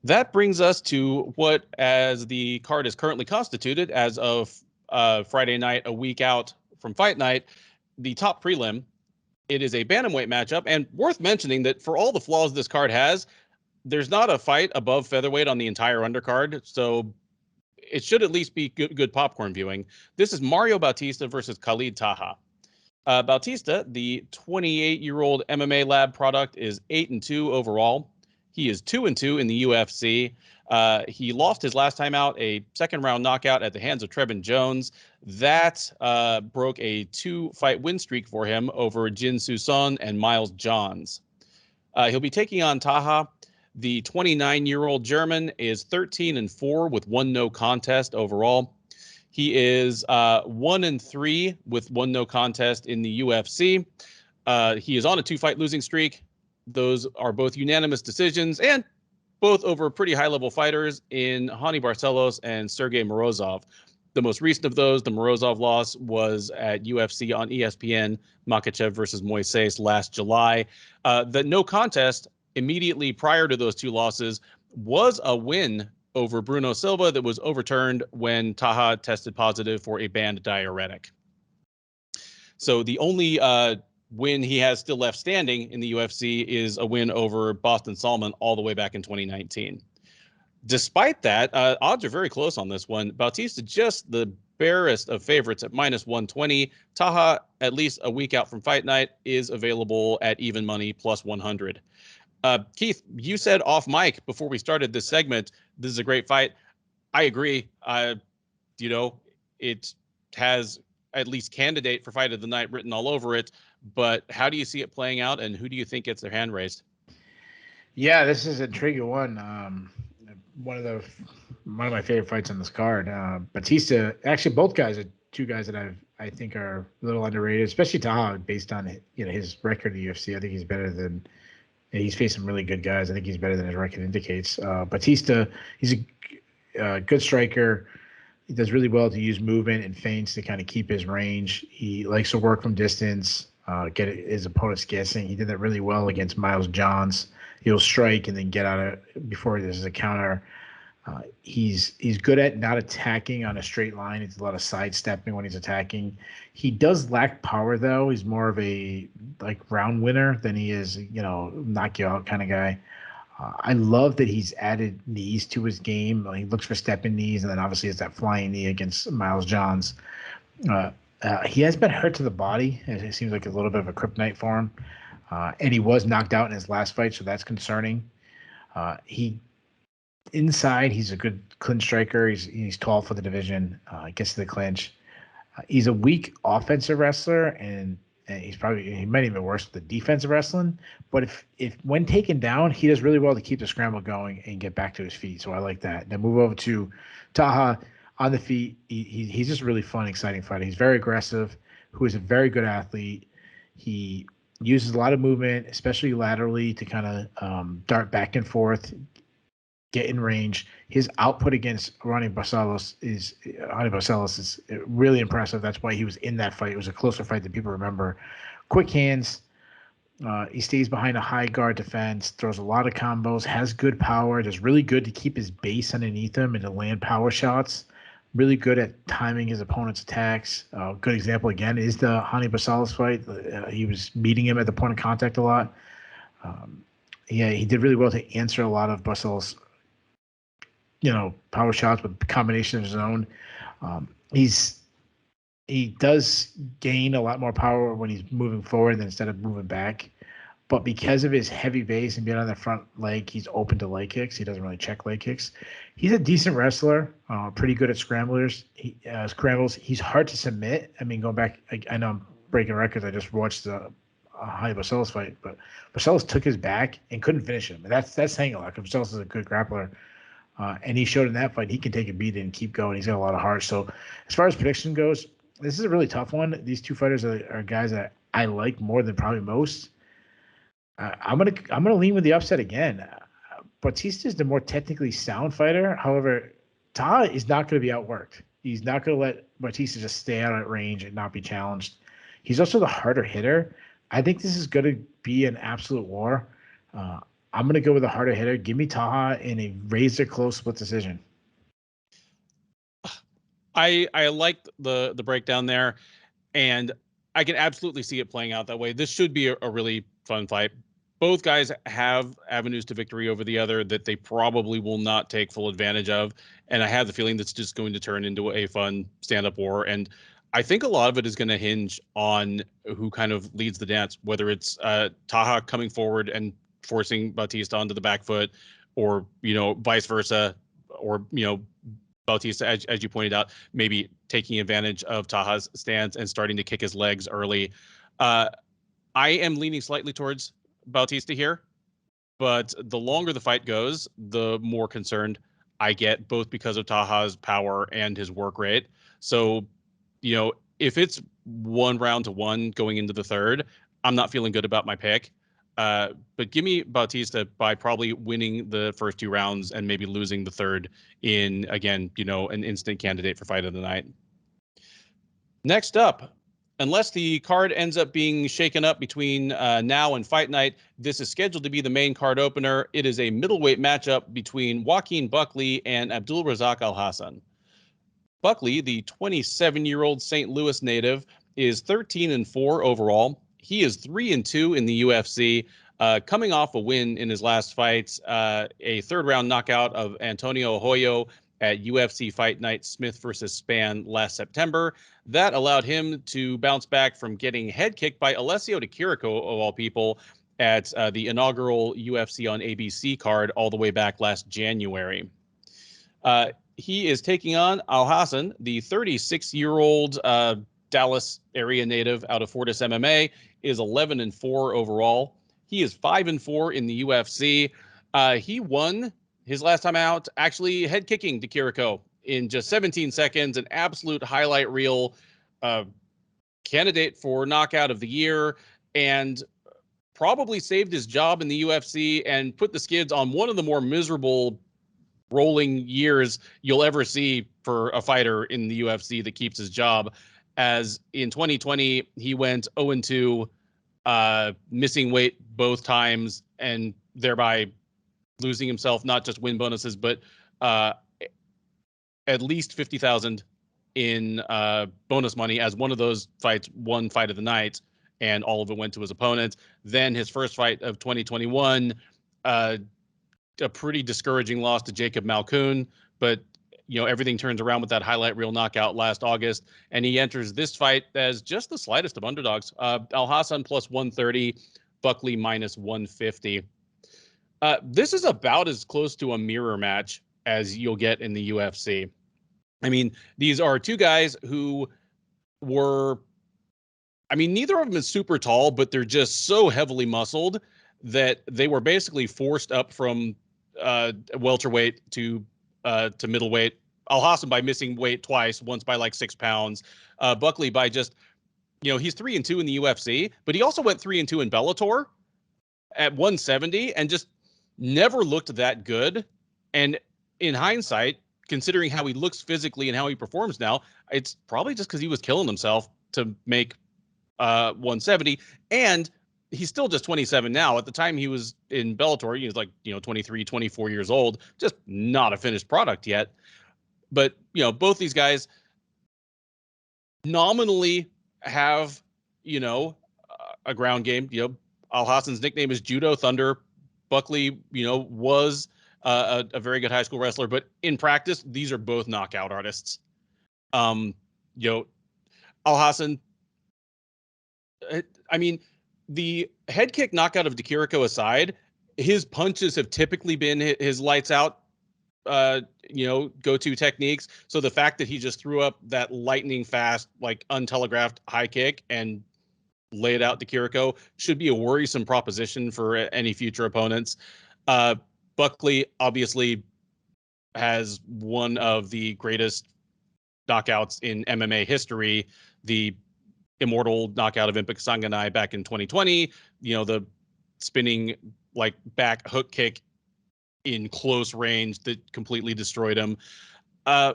That brings us to what, as the card is currently constituted as of Friday night, a week out from fight night, the top prelim. It is a bantamweight matchup, and worth mentioning that for all the flaws this card has, there's not a fight above featherweight on the entire undercard, so it should at least be good popcorn viewing. This is Mario Bautista versus Khalid Taha. Bautista, the 28-year-old MMA lab product, is 8-2 overall. He is 2-2 in the UFC. He lost his last time out, a second-round knockout at the hands of Trevin Jones. That broke a 2-fight win streak for him over Jin Suson and Miles Johns. He'll be taking on Taha. The 29-year-old German is 13-4 with 1 no contest overall. He is 1-3 with 1 no contest in the UFC. He is on a 2-fight losing streak. Those are both unanimous decisions and both over pretty high-level fighters in Hani Barcelos and Sergey Morozov. The most recent of those, the Morozov loss, was at UFC on ESPN, Makhachev versus Moises last July. The no contest immediately prior to those 2 losses was a win over Bruno Silva that was overturned when Taha tested positive for a banned diuretic. So the only win he has still left standing in the UFC is a win over Boston Salmon all the way back in 2019. Despite that, odds are very close on this one. Bautista just the barest of favorites at -120. Taha, at least a week out from Fight Night, is available at even money +100. Keith, you said off mic before we started this segment, this is a great fight. I agree. It has at least candidate for fight of the night written all over it. But how do you see it playing out, and who do you think gets their hand raised? Yeah, this is a tricky one. One of my favorite fights on this card. Bautista, actually, both guys are 2 guys that I think are a little underrated, especially Taha, based on his record in the UFC. I think he's better than. He's faced some really good guys. I think he's better than his record indicates. Bautista, he's a good striker. He does really well to use movement and feints to kind of keep his range. He likes to work from distance, get his opponents guessing. He did that really well against Miles Johns. He'll strike and then get out of before there's a counter. He's good at not attacking on a straight line. It's a lot of sidestepping when he's attacking. He does lack power, though. He's more of a round winner than he is, knock you out kind of guy. I love that he's added knees to his game. He looks for stepping knees, and then obviously has that flying knee against Miles Johns. He has been hurt to the body. It seems like a little bit of a kryptonite for him. And he was knocked out in his last fight, so that's concerning. Inside, he's a good clinch striker. He's tall for the division. Gets to the clinch. He's a weak offensive wrestler, and he might even be worse with the defensive wrestling. But if when taken down, he does really well to keep the scramble going and get back to his feet. So I like that. Then move over to Taha on the feet. He's just a really fun, exciting fighter. He's very aggressive. Who is a very good athlete. He uses a lot of movement, especially laterally, to kind of dart back and forth, get in range. His output against Hani Barcelos is really impressive. That's why he was in that fight. It was a closer fight than people remember. Quick hands. He stays behind a high guard defense, throws a lot of combos, has good power, does really good to keep his base underneath him and to land power shots. Really good at timing his opponent's attacks. Good example, again, is the Hani Barcelos fight. He was beating him at the point of contact a lot. He did really well to answer a lot of Barcelos' power shots with a combination of his own. He does gain a lot more power when he's moving forward than instead of moving back. But because of his heavy base and being on the front leg, he's open to leg kicks. He doesn't really check leg kicks. He's a decent wrestler, pretty good at scrambles. He's hard to submit. I mean, going back, I know I'm breaking records. I just watched the Hani Barcelos fight, but Barcelos took his back and couldn't finish him. And that's saying a lot because Barcelos is a good grappler. And he showed in that fight he can take a beat and keep going. He's got a lot of heart. So as far as prediction goes, this is a really tough one. These 2 fighters are guys that I like more than probably most. I'm gonna lean with the upset again. Bautista is the more technically sound fighter. However, Taha is not going to be outworked. He's not going to let Bautista just stay out at range and not be challenged. He's also the harder hitter. I think this is going to be an absolute war. I'm going to go with the harder hitter. Give me Taha in a razor close split decision. I liked the breakdown there, and I can absolutely see it playing out that way. This should be a really fun fight. Both guys have avenues to victory over the other that they probably will not take full advantage of, and I have the feeling that's just going to turn into a fun stand-up war. And I think a lot of it is going to hinge on who kind of leads the dance, whether it's Taha coming forward and forcing Bautista onto the back foot, or vice versa, or Bautista, as you pointed out, maybe taking advantage of Taha's stance and starting to kick his legs early. I am leaning slightly towards Bautista here, but the longer the fight goes, the more concerned I get, both because of Taha's power and his work rate. So, if it's 1-1 going into the third, I'm not feeling good about my pick. But give me Bautista by probably winning the first 2 rounds and maybe losing the third in, again, an instant candidate for fight of the night. Next up, unless the card ends up being shaken up between now and fight night, this is scheduled to be the main card opener. It is a middleweight matchup between Joaquin Buckley and Abdul Razak Alhassan. Buckley, the 27-year-old St. Louis native, is 13-4 overall. He is 3-2 in the UFC, coming off a win in his last fight, a third-round knockout of Antonio Hoyo at UFC Fight Night Smith versus Spann last September. That allowed him to bounce back from getting head kicked by Alessio Di Chirico, of all people, at the inaugural UFC on ABC card all the way back last January. He is taking on Alhassan, the 36-year-old Dallas area native out of Fortis MMA, is 11-4 overall. He is 5-4 in the UFC. He won his last time out actually head kicking Di Chirico in just 17 seconds, an absolute highlight reel candidate for knockout of the year, and probably saved his job in the UFC and put the skids on one of the more miserable rolling years you'll ever see for a fighter in the UFC that keeps his job, as in 2020 he went 0-2, missing weight both times and thereby losing himself not just win bonuses but at least 50,000 in bonus money, as one of those fights won fight of the night and all of it went to his opponent. Then his first fight of 2021, a pretty discouraging loss to Jacob Malkoun, but everything turns around with that highlight reel knockout last August, and he enters this fight as just the slightest of underdogs. Alhassan plus 130, Buckley minus 150. This is about as close to a mirror match as you'll get in the UFC. I mean, these are two guys who were, neither of them is super tall, but they're just so heavily muscled that they were basically forced up from welterweight to middleweight. Alhassan by missing weight twice, once by like 6 pounds. Buckley by just, he's 3-2 in the UFC, but he also went 3-2 in Bellator at 170 and just never looked that good. And in hindsight, considering how he looks physically and how he performs now, it's probably just because he was killing himself to make 170. And he's still just 27 now. At the time he was in Bellator, he was like, 23, 24 years old, just not a finished product yet. But, both these guys nominally have, a ground game. Alhassan's nickname is Judo Thunder. Buckley, was a very good high school wrestler, but in practice, these are both knockout artists. Alhassan, the head kick knockout of Di Chirico aside, his punches have typically been his lights out, go-to techniques. So the fact that he just threw up that lightning fast, like untelegraphed high kick and laid out Di Chirico should be a worrisome proposition for any future opponents. Buckley obviously has one of the greatest knockouts in MMA history, the immortal knockout of Impic Sanganai back in 2020, the spinning like back hook kick in close range that completely destroyed him. I'm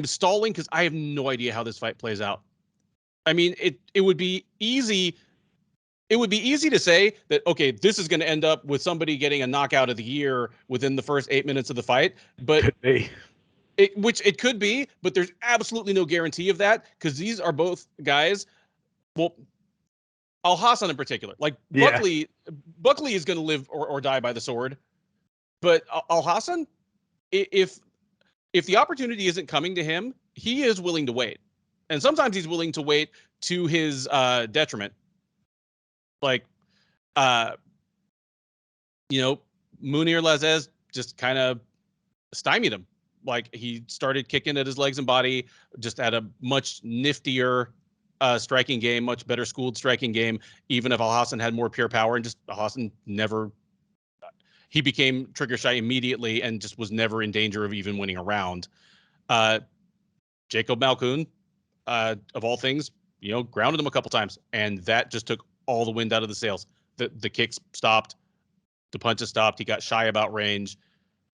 stalling because I have no idea how this fight plays out. It would be easy. It would be easy to say that, okay, this is going to end up with somebody getting a knockout of the year within the first 8 minutes of the fight, but which it could be, but there's absolutely no guarantee of that, because these are both guys. Well, Alhassan in particular, like Buckley is going to live or die by the sword, but Alhassan, if the opportunity isn't coming to him, he is willing to wait, and sometimes he's willing to wait to his detriment. Like, Uh, Munir Lazez just kind of stymied him. Like, he started kicking at his legs and body, just had a much niftier striking game, much better schooled striking game, even if Alhassan had more pure power, and just Alhassan never, he became trigger shy immediately and just was never in danger of even winning a round. Jacob Malkoun, of all things, grounded him a couple times, and that just took all the wind out of the sails. The kicks stopped, the punches stopped, he got shy about range.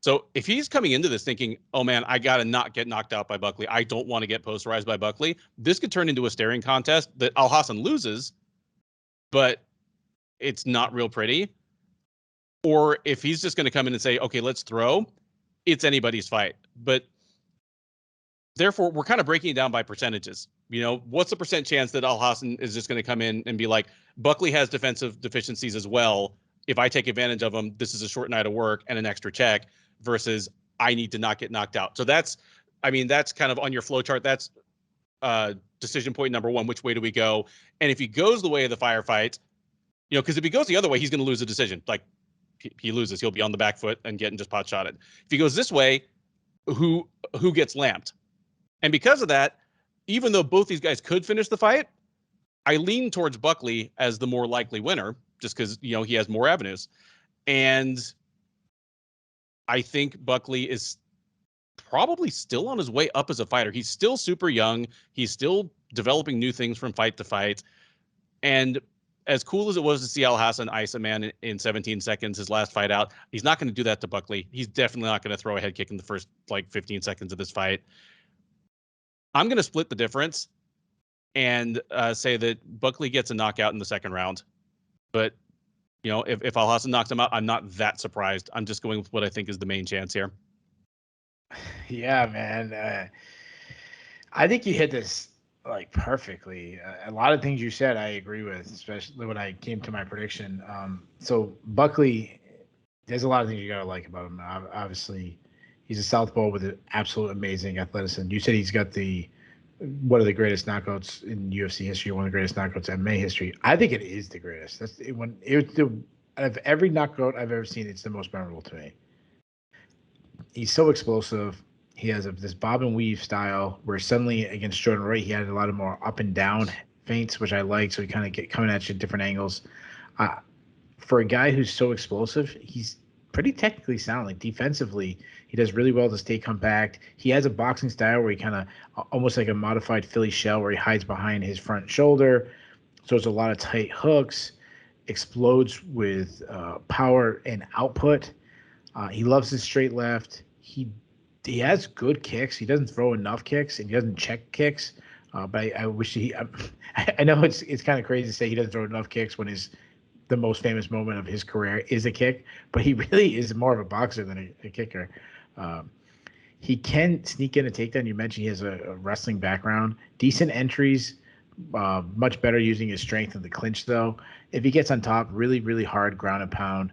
So if he's coming into this thinking, oh man, I got to not get knocked out by Buckley, I don't want to get posterized by Buckley, this could turn into a staring contest that Alhassan loses, but it's not real pretty. Or if he's just going to come in and say, okay, let's throw, it's anybody's fight. But therefore, we're kind of breaking it down by percentages. What's the percent chance that Alhassan is just going to come in and be like, Buckley has defensive deficiencies as well. If I take advantage of them, this is a short night of work and an extra check, versus I need to not get knocked out. So that's kind of on your flow chart. That's decision point number one. Which way do we go? And if he goes the way of the firefight, because if he goes the other way, he's going to lose a decision. Like, he loses, he'll be on the back foot and getting just pot shotted. If he goes this way, who gets lamped? And because of that, even though both these guys could finish the fight, I lean towards Buckley as the more likely winner, just because he has more avenues. And I think Buckley is probably still on his way up as a fighter. He's still super young. He's still developing new things from fight to fight. And as cool as it was to see Alhassan ice a man in 17 seconds, his last fight out, he's not going to do that to Buckley. He's definitely not going to throw a head kick in the first 15 seconds of this fight. I'm going to split the difference and say that Buckley gets a knockout in the second round. But, if Alhassan knocks him out, I'm not that surprised. I'm just going with what I think is the main chance here. Yeah, man. I think you hit this perfectly. A lot of things you said I agree with, especially when I came to my prediction. So Buckley, there's a lot of things you gotta like about him. Obviously, he's a southpaw with an absolute amazing athleticism. You said he's got one of the greatest knockouts in UFC history, one of the greatest knockouts in MMA history. I think it is the greatest. Out of every knockout I've ever seen, it's the most memorable to me. He's so explosive. He has this bob and weave style where suddenly against Jordan Wright, he had a lot of more up and down feints, which I like. So he kind of get coming at you at different angles. For a guy who's so explosive, he's pretty technically sound. Like, defensively, he does really well to stay compact. He has a boxing style where he kind of almost like a modified Philly shell where he hides behind his front shoulder. So it's a lot of tight hooks, explodes with power and output. He loves his straight left. He has good kicks. He doesn't throw enough kicks, and he doesn't check kicks. But I wish I know it's kind of crazy to say he doesn't throw enough kicks when the most famous moment of his career is a kick. But he really is more of a boxer than a kicker. He can sneak in a takedown. You mentioned he has a wrestling background. Decent entries. Much better using his strength in the clinch, though. If he gets on top, really, really hard ground and pound.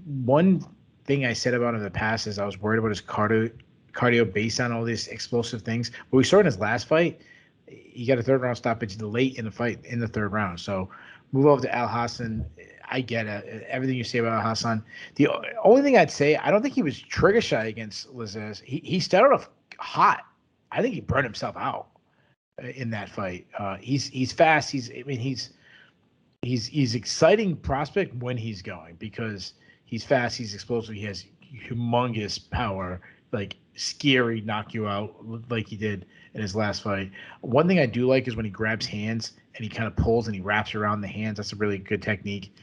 One thing I said about him in the past is I was worried about his cardio based on all these explosive things. But we saw in his last fight, he got a third round stoppage late in the fight in the third round. So move over to Alhassan. I get it. Everything you say about Alhassan. The only thing I'd say, I don't think he was trigger shy against Lazez. He started off hot. I think he burned himself out in that fight. He's fast. He's exciting prospect when he's going, because he's fast, he's explosive, he has humongous power, like scary knock you out like he did in his last fight. One thing I do like is when he grabs hands and he kind of pulls and he wraps around the hands. That's a really good technique.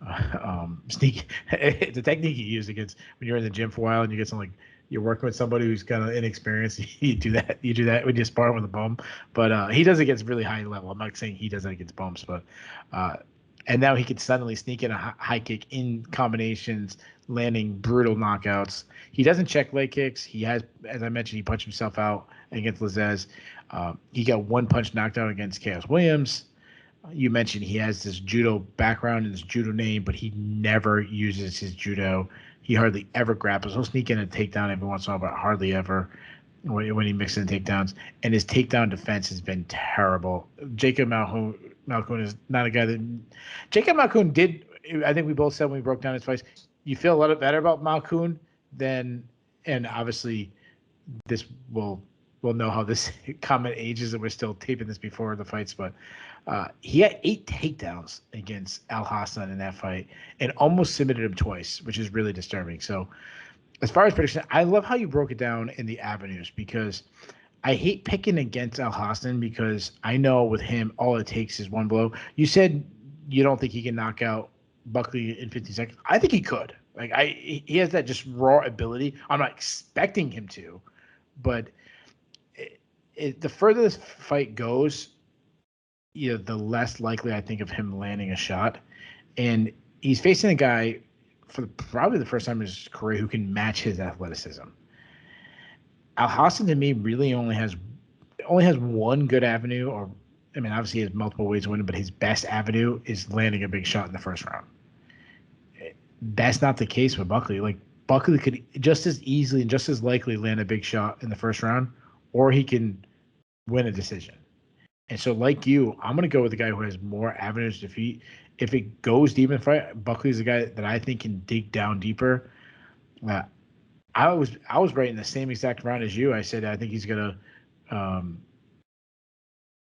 It's a technique you use against when you're in the gym for a while and you get some you're working with somebody who's kind of inexperienced. You do that when you spar with a bum. But he does it against really high level. I'm not saying he does it against bumps, but and now he can suddenly sneak in a high kick in combinations, landing brutal knockouts. He doesn't check leg kicks. He has, as I mentioned, he punched himself out against Lazez. He got one punch knocked out against Chaos Williams. You mentioned he has this judo background and this judo name, but he never uses his judo. He hardly ever grapples. He'll sneak in a takedown every once in a while, but hardly ever. when he mixes in takedowns, and his takedown defense has been terrible. Jacob Malkoun is not a guy that Jacob Malkoun did. I think we both said when we broke down his fights, you feel a little better about Malkoun than, and obviously this we'll know how this comment ages, and we're still taping this before the fights, but he had 8 takedowns against Alhassan in that fight and almost submitted him twice, which is really disturbing. So as far as prediction, I love how you broke it down in the avenues, because I hate picking against Alhassan because I know with him all it takes is one blow. You said you don't think he can knock out Buckley in 15 seconds. I think he could. Like he has that just raw ability. I'm not expecting him to, but the further this fight goes, the less likely I think of him landing a shot. And he's facing a guy for probably the first time in his career who can match his athleticism. Alhassan to me really only has one good avenue, or I mean, obviously he has multiple ways to win, but his best avenue is landing a big shot in the first round. That's not the case with Buckley. Like Buckley could just as easily and just as likely land a big shot in the first round, or he can win a decision. And so, like you, I'm going to go with the guy who has more avenues to defeat. If it goes deep in the fight, Buckley's the guy that I think can dig down deeper. I was right in the same exact round as you. I said I think he's going to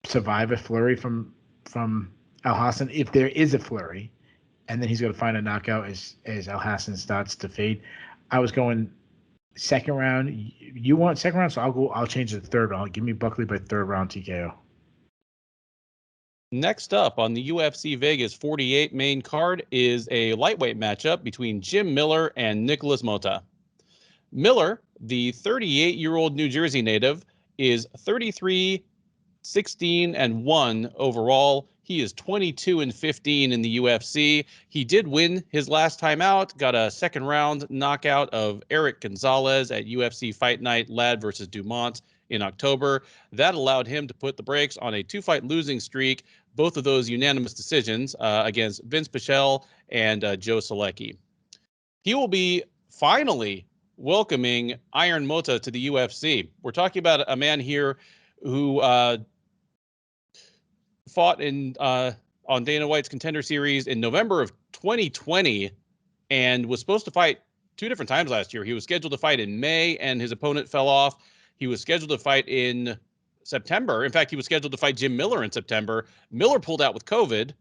survive a flurry from Alhassan if there is a flurry, and then he's going to find a knockout as Alhassan starts to fade. I was going second round. You want second round, so I'll change to the third round. Give me Buckley by third round TKO. Next up on the UFC Vegas 48 main card is a lightweight matchup between Jim Miller and Nikolas Motta. Miller, the 38-year-old New Jersey native, is 33-16-1 overall. He is 22-15 in the UFC. He did win his last time out, got a second round knockout of Eric Gonzalez at UFC Fight Night, Ladd versus Dumont in October. That allowed him to put the brakes on a 2-fight losing streak, both of those unanimous decisions against Vince Pichel and Joe Solecki. He will be finally welcoming Iron Motta to the UFC. We're talking about a man here who fought on Dana White's Contender Series in November of 2020 and was supposed to fight 2 different times last year. He was scheduled to fight in May, and his opponent fell off. He was scheduled to fight in September. In fact, he was scheduled to fight Jim Miller in September. Miller pulled out with COVID.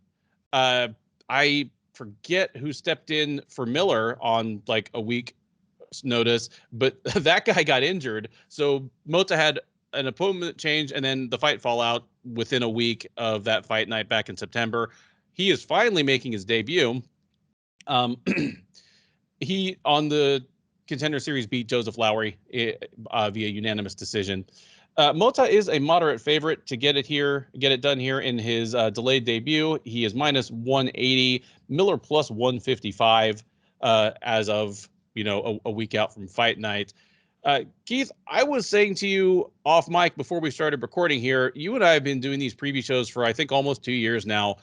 I forget who stepped in for Miller on like a week's notice, but that guy got injured. So Motta had an opponent change and then the fight fall out within a week of that fight night back in September. He is finally making his debut. He, on the Contender Series, beat Joseph Lowry via unanimous decision. Motta is a moderate favorite to get it done here in his delayed debut. He is minus 180, Miller plus 155 as of a week out from fight night. Keith, I was saying to you off mic before we started recording here, you and I have been doing these preview shows for I think almost 2 years now,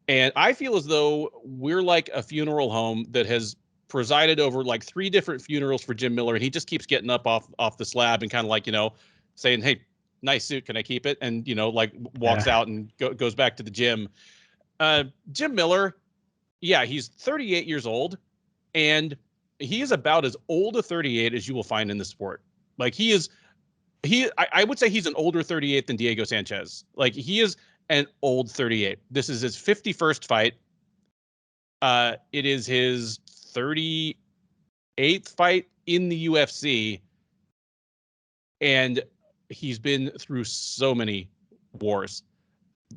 and I feel as though we're like a funeral home that has presided over like 3 different funerals for Jim Miller, and he just keeps getting up off the slab and kind of like saying, "Hey, nice suit, can I keep it?" And walks out and goes back to the gym. Jim Miller, yeah, he's 38 years old, and he is about as old a 38 as you will find in the sport. Like I would say he's an older 38 than Diego Sanchez. Like he is an old 38. This is his 51st fight. It is his 38th fight in the UFC, and he's been through so many wars.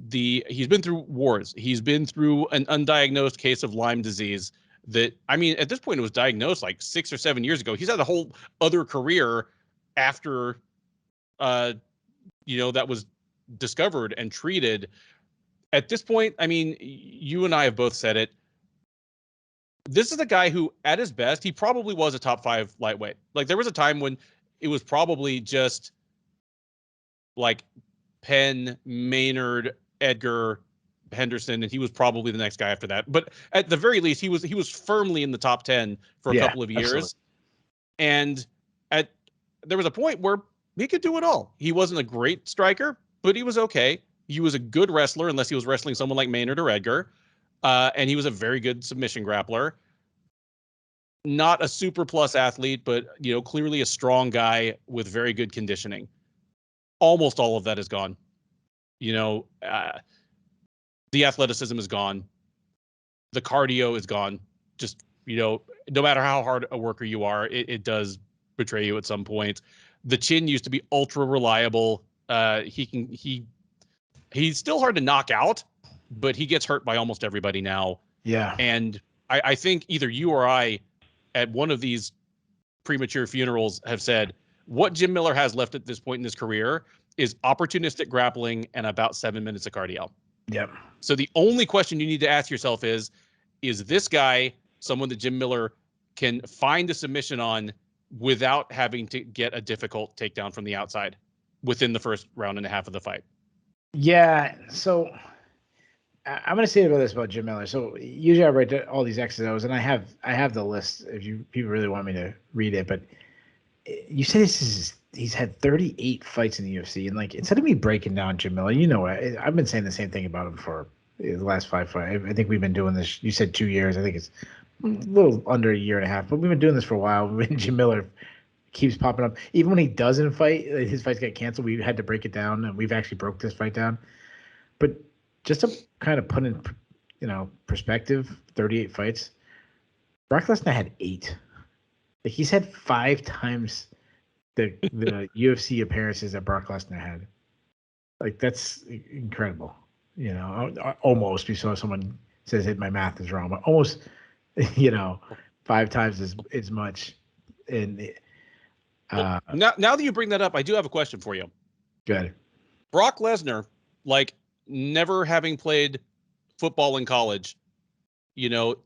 He's been through wars. He's been through an undiagnosed case of Lyme disease that, I mean, at this point it was diagnosed like 6 or 7 years ago. He's had a whole other career after, that was discovered and treated. At this point, I mean, you and I have both said it. This is a guy who, at his best, he probably was a top 5 lightweight. Like there was a time when it was probably just like Penn, Maynard, Edgar, Henderson, and he was probably the next guy after that. But at the very least, he was firmly in the top 10 for a couple of years. Absolutely. And there was a point where He could do it all. He wasn't a great striker, but he was okay. He was a good wrestler, unless he was wrestling someone like Maynard or Edgar. And he was a very good submission grappler. Not a super plus athlete, but clearly a strong guy with very good conditioning. Almost all of that is gone. The athleticism is gone. The cardio is gone. Just, no matter how hard a worker you are, it does betray you at some point. The chin used to be ultra reliable. He's still hard to knock out, but he gets hurt by almost everybody now. Yeah. And I think either you or I at one of these premature funerals have said what Jim Miller has left at this point in his career is opportunistic grappling and about 7 minutes of cardio. Yep. So the only question you need to ask yourself is this guy someone that Jim Miller can find a submission on without having to get a difficult takedown from the outside within the first round and a half of the fight? Yeah. So I'm going to say about this about Jim Miller. So usually I write all these X's and O's, and I have the list if people really want me to read it. But you say he's had 38 fights in the UFC, and like instead of me breaking down Jim Miller, I've been saying the same thing about him for the last 5 fights. I think we've been doing this. You said 2 years. I think it's a little under a year and a half, but we've been doing this for a while. When Jim Miller keeps popping up, even when he doesn't fight, his fights get canceled. We had to break it down, and we've actually broke this fight down. But just to kind of put in, perspective, 38 fights. Brock Lesnar had 8. Like he's had 5 times the UFC appearances that Brock Lesnar had. Like that's incredible. Almost. We saw someone says my math is wrong, but almost, 5 times as much. And now that you bring that up, I do have a question for you. Good. Brock Lesnar, like never having played football in college,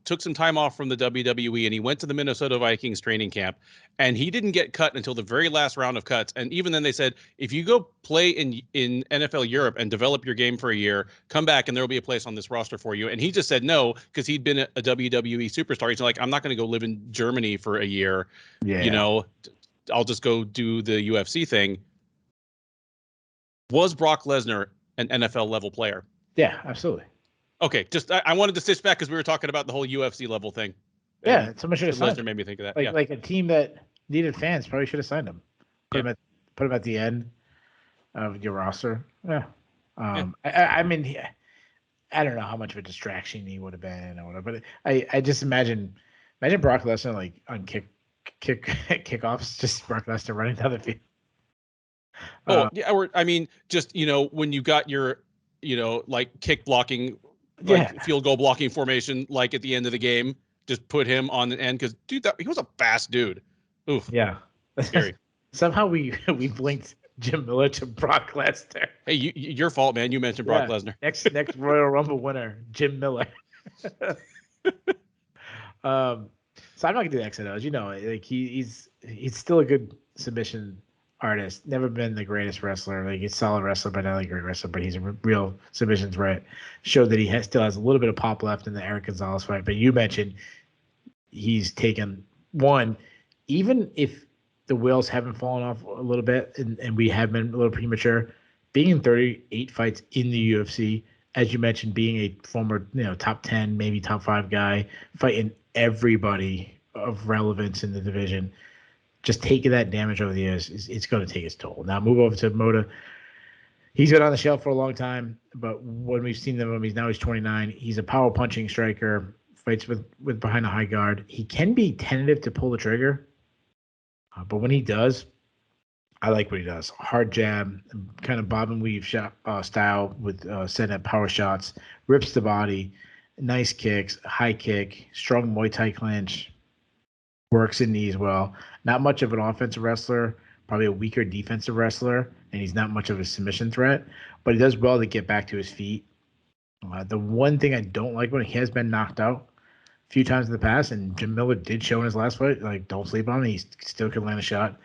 took some time off from the WWE and he went to the Minnesota Vikings training camp, and he didn't get cut until the very last round of cuts. And even then they said, if you go play in NFL Europe and develop your game for a year, come back and there'll be a place on this roster for you. And he just said no, because he'd been a WWE superstar. He's like, I'm not going to go live in Germany for a year. Yeah. I'll just go do the UFC thing. Was Brock Lesnar an NFL level player? Yeah, absolutely. Okay, just I wanted to stitch back because we were talking about the whole UFC level thing. Yeah, someone should have signed Lesnar him. made me think of that. Like a team that needed fans probably should have signed him. Put him at the end of your roster. Yeah. I mean, I don't know how much of a distraction he would have been or whatever, but I just imagine Brock Lesnar like on kickoffs, just Brock Lesnar running down the field. Or I mean, just when you got your like kick blocking, like field goal blocking formation, like at the end of the game, just put him on the end because dude, he was a fast dude. Oof. Yeah. Scary. Somehow we blinked Jim Miller to Brock Lesnar. Hey, your fault, man. You mentioned Brock Lesnar. Next Royal Rumble winner, Jim Miller. So I'm not gonna do X and O's. Like he's still a good submission artist. Never been the greatest wrestler. Like he's a solid wrestler, but not a great wrestler. But he's a real submission threat. Showed that he still has a little bit of pop left in the Eric Gonzalez fight. But you mentioned he's taken one, even if the wheels haven't fallen off a little bit, and we have been a little premature. Being in 38 fights in the UFC, as you mentioned, being a former top 10, maybe top 5 guy, fighting everybody of relevance in the division, just taking that damage over the years, it's going to take its toll. Now move over to Motta. He's been on the shelf for a long time, but when we've seen him, he's 29. He's a power punching striker, fights with behind a high guard. He can be tentative to pull the trigger, but when he does, I like what he does. Hard jab, kind of bob and weave shot style with setting up power shots, rips the body, nice kicks, high kick, strong Muay Thai clinch, works in knees well. Not much of an offensive wrestler, probably a weaker defensive wrestler, and he's not much of a submission threat, but he does well to get back to his feet. The one thing I don't like when he has been knocked out a few times in the past, and Jim Miller did show in his last fight, like don't sleep on him, he still can land a shot.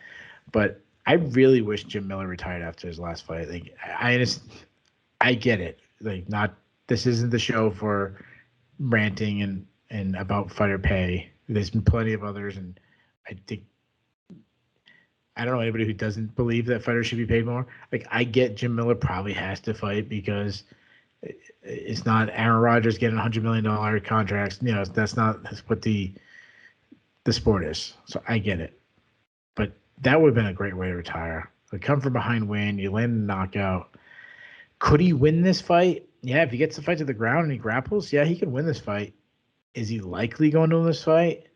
But I really wish Jim Miller retired after his last fight. Like I get it. Like this isn't the show for ranting and about fighter pay. There's been plenty of others, and I think I don't know anybody who doesn't believe that fighters should be paid more. Like, I get Jim Miller probably has to fight because it's not Aaron Rodgers getting $100 million contracts. That's what the sport is. So I get it. But that would have been a great way to retire. Like, come from behind win, you land a knockout. Could he win this fight? Yeah, if he gets the fight to the ground and he grapples, yeah, he can win this fight. Is he likely going to win this fight?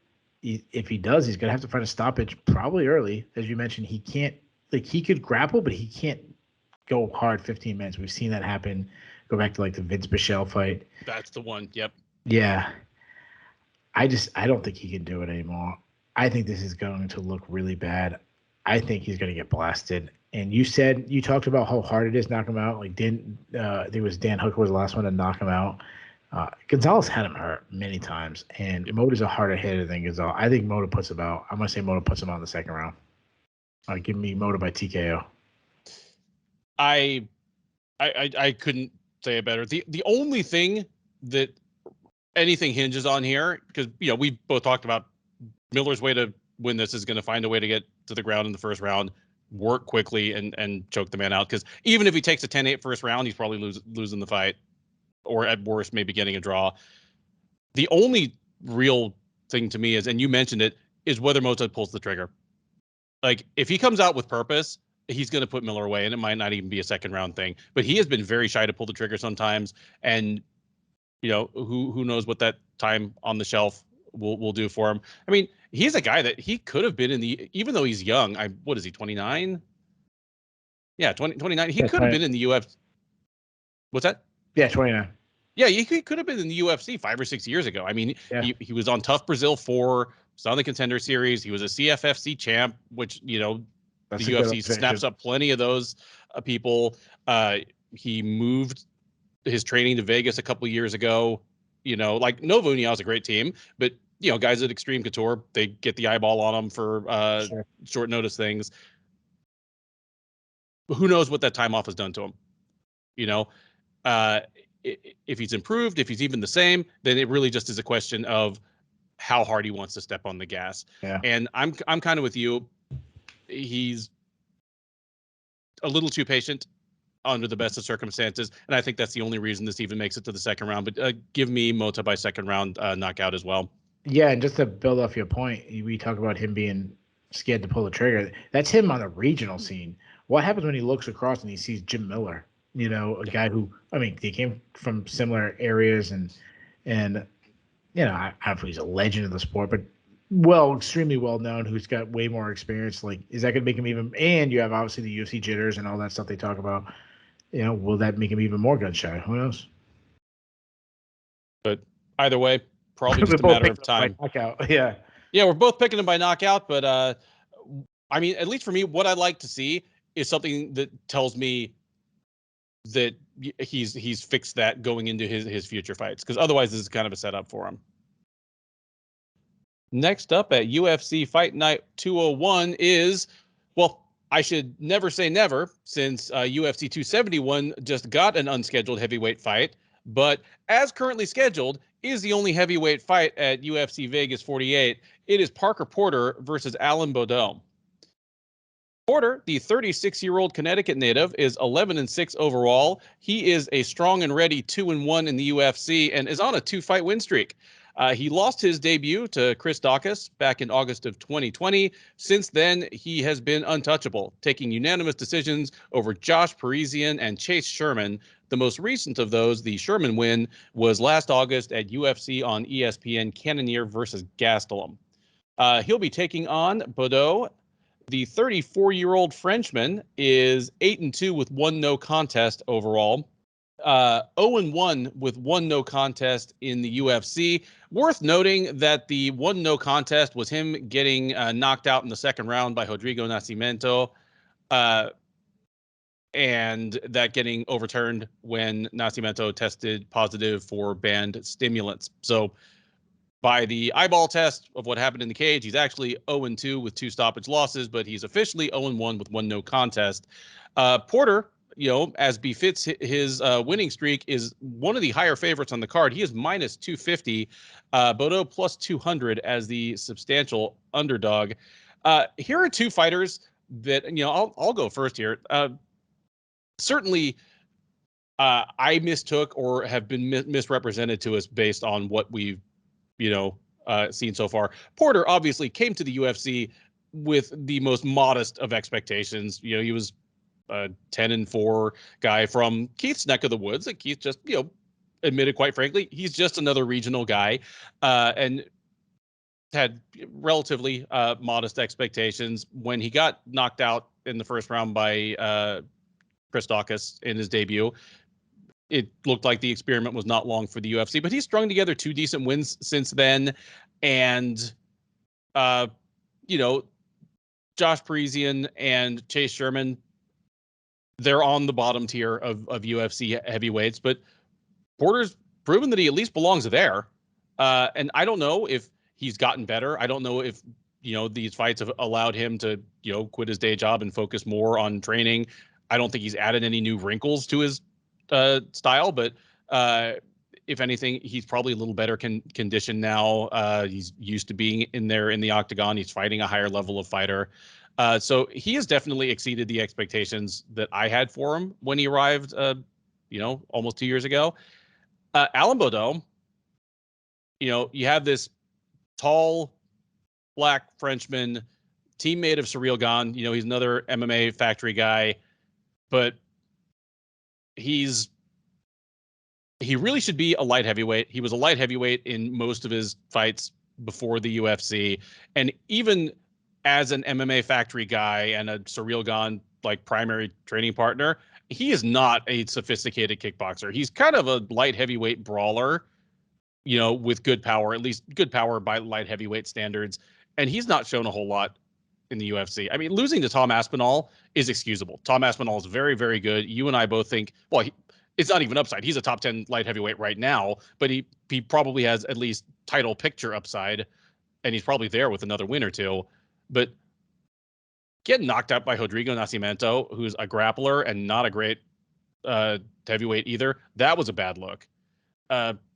If he does, he's going to have to find a stoppage probably early. As you mentioned, he can't, like, he could grapple, but he can't go hard 15 minutes. We've seen that happen. Go back to, like, the Vince Bichelle fight. That's the one. Yep. Yeah. I don't think he can do it anymore. I think this is going to look really bad. I think he's going to get blasted. And you talked about how hard it is to knock him out. Like, I think it was Dan Hooker was the last one to knock him out. Gonzalez had him hurt many times, and Motta's a harder hitter than Gonzalez. I think Motta puts him out. I'm going to say Motta puts him out in the second round. Give me Motta by TKO. I couldn't say it better. The only thing that anything hinges on here, because we both talked about Miller's way to win this is going to find a way to get to the ground in the first round, work quickly, and choke the man out. Because even if he takes a 10-8 first round, he's probably losing the fight, or at worst, maybe getting a draw. The only real thing to me is, and you mentioned it, is whether Motta pulls the trigger. Like, if he comes out with purpose, he's going to put Miller away, and it might not even be a second round thing. But he has been very shy to pull the trigger sometimes, and who knows what that time on the shelf will do for him. I mean, he's a guy that he could have been even though he's young. What is he, 29? Yeah, 29. He could have been in the UFC. What's that? Yeah, 29. Yeah, he could have been in the UFC 5 or 6 years ago. I mean, yeah. He was on Tough Brazil 4, was on the Contender Series. He was a CFFC champ, which, the UFC snaps up plenty of those people. He moved his training to Vegas a couple years ago. Like, Novo União is a great team, but guys at Extreme Couture, they get the eyeball on them for short notice things. Who knows what that time off has done to him? If he's improved, if he's even the same, then it really just is a question of how hard he wants to step on the gas. Yeah. And I'm kind of with you. He's a little too patient under the best of circumstances, and I think that's the only reason this even makes it to the second round. But give me Motta by second round knockout as well. Yeah, and just to build off your point, we talk about him being scared to pull the trigger. That's him on the regional scene. What happens when he looks across and he sees Jim Miller? A guy who, I mean, they came from similar areas, and I don't know if he's a legend of the sport, but extremely well known, who's got way more experience. Like, is that going to make him even? And you have obviously the UFC jitters and all that stuff they talk about. Will that make him even more gun shy? Who knows? But either way, probably just a matter of time. Knockout. Yeah, we're both picking him by knockout. But I mean, at least for me, what I'd like to see is something that tells me that he's fixed that going into his future fights, because otherwise this is kind of a setup for him. Next up at UFC Fight Night 201 is, well, I should never say never, since UFC 271 just got an unscheduled heavyweight fight, but as currently scheduled is the only heavyweight fight at UFC Vegas 48. It is Parker Porter versus Alan Baudot. Porter, the 36-year-old Connecticut native, is 11-6 overall. He is a strong and ready 2-1 in the UFC and is on a 2-fight win streak. He lost his debut to Chris Daukaus back in August of 2020. Since then, he has been untouchable, taking unanimous decisions over Josh Parisian and Chase Sherman. The most recent of those, the Sherman win, was last August at UFC on ESPN Cannonier versus Gastelum. He'll be taking on Baudot. The 34-year-old Frenchman is 8-2 with 1 no contest overall. 0-1 with 1 no contest in the UFC. Worth noting that the 1 no contest was him getting knocked out in the second round by Rodrigo Nascimento, and that getting overturned when Nascimento tested positive for banned stimulants. So by the eyeball test of what happened in the cage, he's actually 0-2 with 2 stoppage losses, but he's officially 0-1 with 1 no contest. Porter, as befits his winning streak, is one of the higher favorites on the card. He is minus 250, Baudot plus 200 as the substantial underdog. Here are two fighters that, I'll go first here. Certainly, I mistook or have been misrepresented to us based on what we've, seen so far. Porter obviously came to the UFC with the most modest of expectations. He was a 10-4 guy from Keith's neck of the woods. That Keith just, admitted, quite frankly, he's just another regional guy, and had relatively modest expectations. When he got knocked out in the first round by Daukaus in his debut, it looked like the experiment was not long for the UFC, but he's strung together 2 decent wins since then. And, Josh Parisian and Chase Sherman, they're on the bottom tier of UFC heavyweights, but Porter's proven that he at least belongs there. And I don't know if he's gotten better. I don't know if, these fights have allowed him to, quit his day job and focus more on training. I don't think he's added any new wrinkles to his style, but if anything, he's probably a little better conditioned now. He's used to being in there in the octagon. He's fighting a higher level of fighter. So he has definitely exceeded the expectations that I had for him when he arrived, almost 2 years ago. Alan Baudot, you have this tall, black Frenchman, teammate of Streigl. He's another MMA factory guy, but he really should be a light heavyweight. He was a light heavyweight in most of his fights before the UFC. And even as an MMA factory guy and a Streigl like primary training partner, he is not a sophisticated kickboxer. He's kind of a light heavyweight brawler, with good power, at least good power by light heavyweight standards. And he's not shown a whole lot in the UFC. I mean, losing to Tom Aspinall is excusable. Tom Aspinall is very, very good. You and I both think, well, it's not even upside. He's a top 10 light heavyweight right now, but he probably has at least title picture upside, and he's probably there with another win or two. But getting knocked out by Rodrigo Nascimento, who's a grappler and not a great heavyweight either, that was a bad look.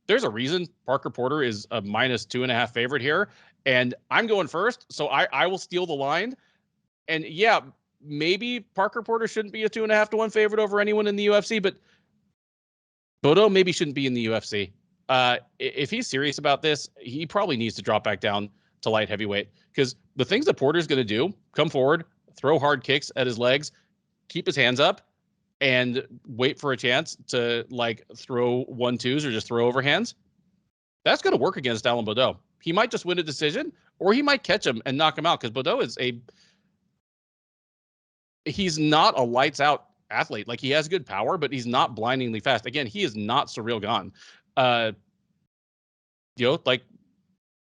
There's a reason Parker Porter is a -2.5 favorite here, and I'm going first, so I will steal the line. And yeah, maybe Parker Porter shouldn't be a 2.5 to 1 favorite over anyone in the UFC, but Baudot maybe shouldn't be in the UFC. If he's serious about this, he probably needs to drop back down to light heavyweight, because the things that Porter's going to do, come forward, throw hard kicks at his legs, keep his hands up, and wait for a chance to throw 1-2s or just throw overhands, that's going to work against Alan Baudot. He might just win a decision, or he might catch him and knock him out, because Baudot he's not a lights out athlete. Like, he has good power, but he's not blindingly fast. Again, he is not Streigl.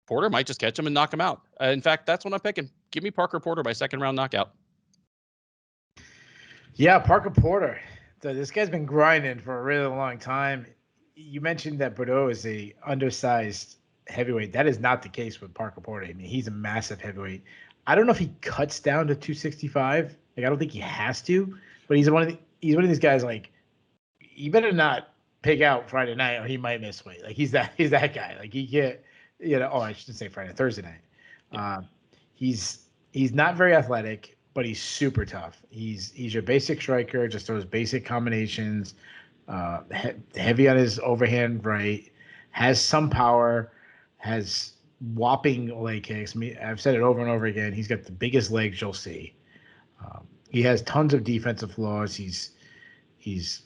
Porter might just catch him and knock him out. In fact, that's what I'm picking. Give me Parker Porter by second round knockout. Yeah, Parker Porter. This guy's been grinding for a really long time. You mentioned that Baudot is a undersized heavyweight. That is not the case with Parker Porter. I mean, he's a massive heavyweight. I don't know if he cuts down to 265. I don't think he has to, but he's one of these guys. You better not pick out Friday night, or he might miss weight. He's that guy. He can't. I shouldn't say Thursday night. Yeah. He's not very athletic, but he's super tough. He's your basic striker, just those basic combinations. Heavy on his overhand right, has some power, has whopping leg kicks. I've said it over and over again. He's got the biggest legs you'll see. He has tons of defensive flaws. He's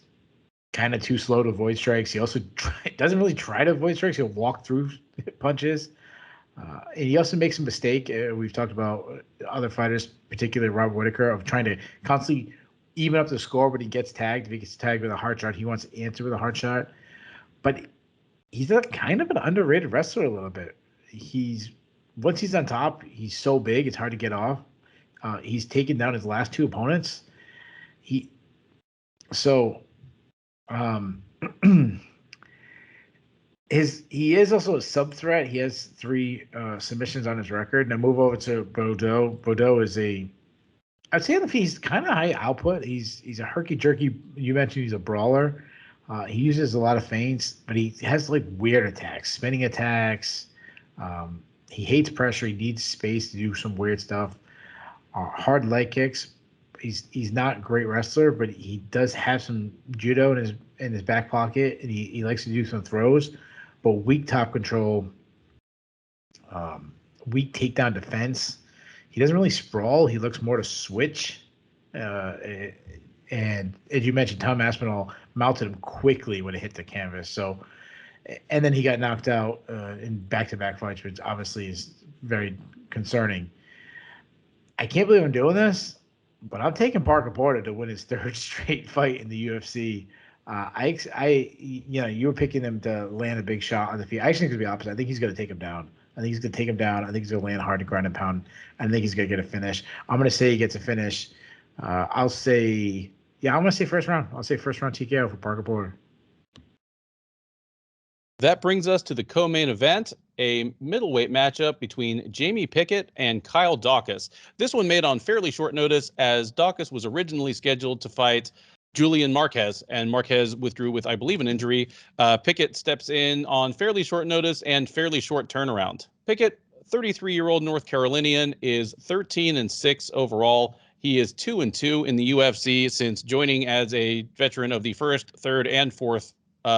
kind of too slow to avoid strikes. He also doesn't really try to avoid strikes. He'll walk through punches. And he also makes a mistake. We've talked about other fighters, particularly Robert Whitaker, of trying to constantly even up the score when he gets tagged. If he gets tagged with a hard shot, he wants to answer with a hard shot. But he's kind of an underrated wrestler a little bit. Once he's on top, he's so big, it's hard to get off. He's taken down his last 2 opponents. He is also a sub threat. He has 3 submissions on his record. Now move over to Baudot. Baudot is I'd say he's kind of high output. He's a herky jerky. You mentioned he's a brawler. He uses a lot of feints, but he has weird attacks, spinning attacks. He hates pressure. He needs space to do some weird stuff. hard leg kicks. He's not a great wrestler, but he does have some judo in his back pocket, and he likes to do some throws. But weak top control, weak takedown defense. He doesn't really sprawl. He looks more to switch. And as you mentioned, Tom Aspinall mounted him quickly when it hit the canvas. So, and then he got knocked out in back-to-back fights, which obviously is very concerning. I can't believe I'm doing this, but I'm taking Parker Porter to win his third straight fight in the UFC. You were picking him to land a big shot on the feet. I actually think it's going to be opposite. I think he's going to take him down. I think he's going to take him down. I think he's going to land hard to ground and pound. I think he's going to get a finish. I'm going to say he gets a finish. I'm going to say first round. I'll say first round TKO for Parker Porter. That brings us to the co-main event, a middleweight matchup between Jamie Pickett and Kyle Daukaus. This one made on fairly short notice, as Daukaus was originally scheduled to fight Julian Marquez, and Marquez withdrew with, I believe, an injury. Pickett steps in on fairly short notice and fairly short turnaround. Pickett, 33-year-old North Carolinian, is 13-6 overall. He is 2-2 in the UFC since joining as a veteran of the first, third, and fourth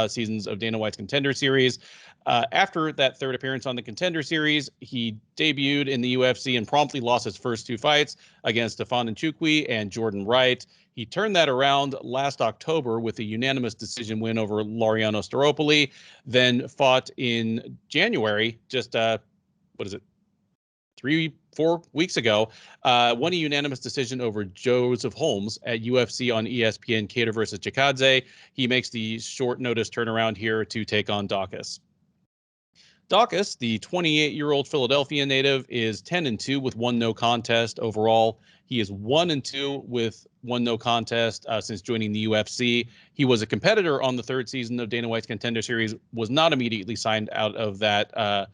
seasons of Dana White's Contender Series. After that third appearance on the Contender Series, he debuted in the UFC and promptly lost his first two fights against Stefan Nchukwi and Jordan Wright. He turned that around last October with a unanimous decision win over Laureano Staropoli, then fought in January, just 3-4 weeks ago, won a unanimous decision over Joseph Holmes at UFC on ESPN Cater versus Chikadze. He makes the short notice turnaround here to take on Daukaus. Daukaus, the 28-year-old Philadelphia native, is 10-2 with one no contest overall. He is 1-2 with one no contest since joining the UFC. He was a competitor on the third season of Dana White's Contender Series, was not immediately signed out of that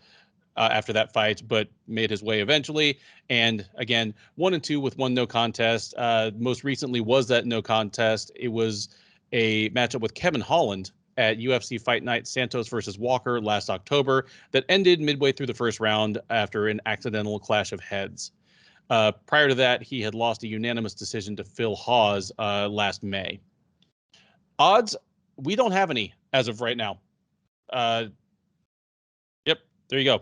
after that fight, but made his way eventually. And again, 1-2 with one no contest. Most recently was that no contest. It was a matchup with Kevin Holland at UFC Fight Night, Santos versus Walker last October, that ended midway through the first round after an accidental clash of heads. Prior to that, he had lost a unanimous decision to Phil Hawes last May. Odds, we don't have any as of right now. There you go.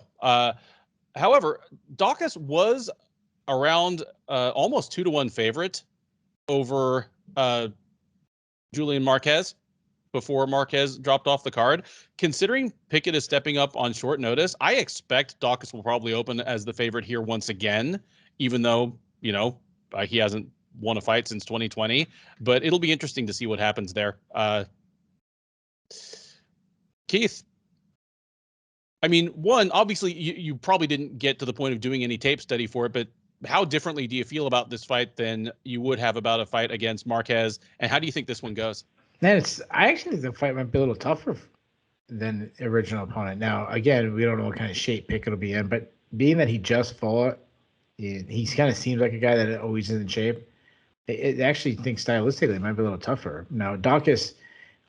However, Daukaus was around almost 2-1 favorite over Julian Marquez before Marquez dropped off the card. Considering Pickett is stepping up on short notice, I expect Daukaus will probably open as the favorite here once again, even though, he hasn't won a fight since 2020. But it'll be interesting to see what happens there. Keith, I mean, one, obviously, you probably didn't get to the point of doing any tape study for it, but how differently do you feel about this fight than you would have about a fight against Marquez? And how do you think this one goes? Man, I actually think the fight might be a little tougher than the original opponent. Now, again, we don't know what kind of shape Pickett will be in, but being that he just fought, he kind of seems like a guy that always is in shape. I actually think stylistically it might be a little tougher. Now, Daukaus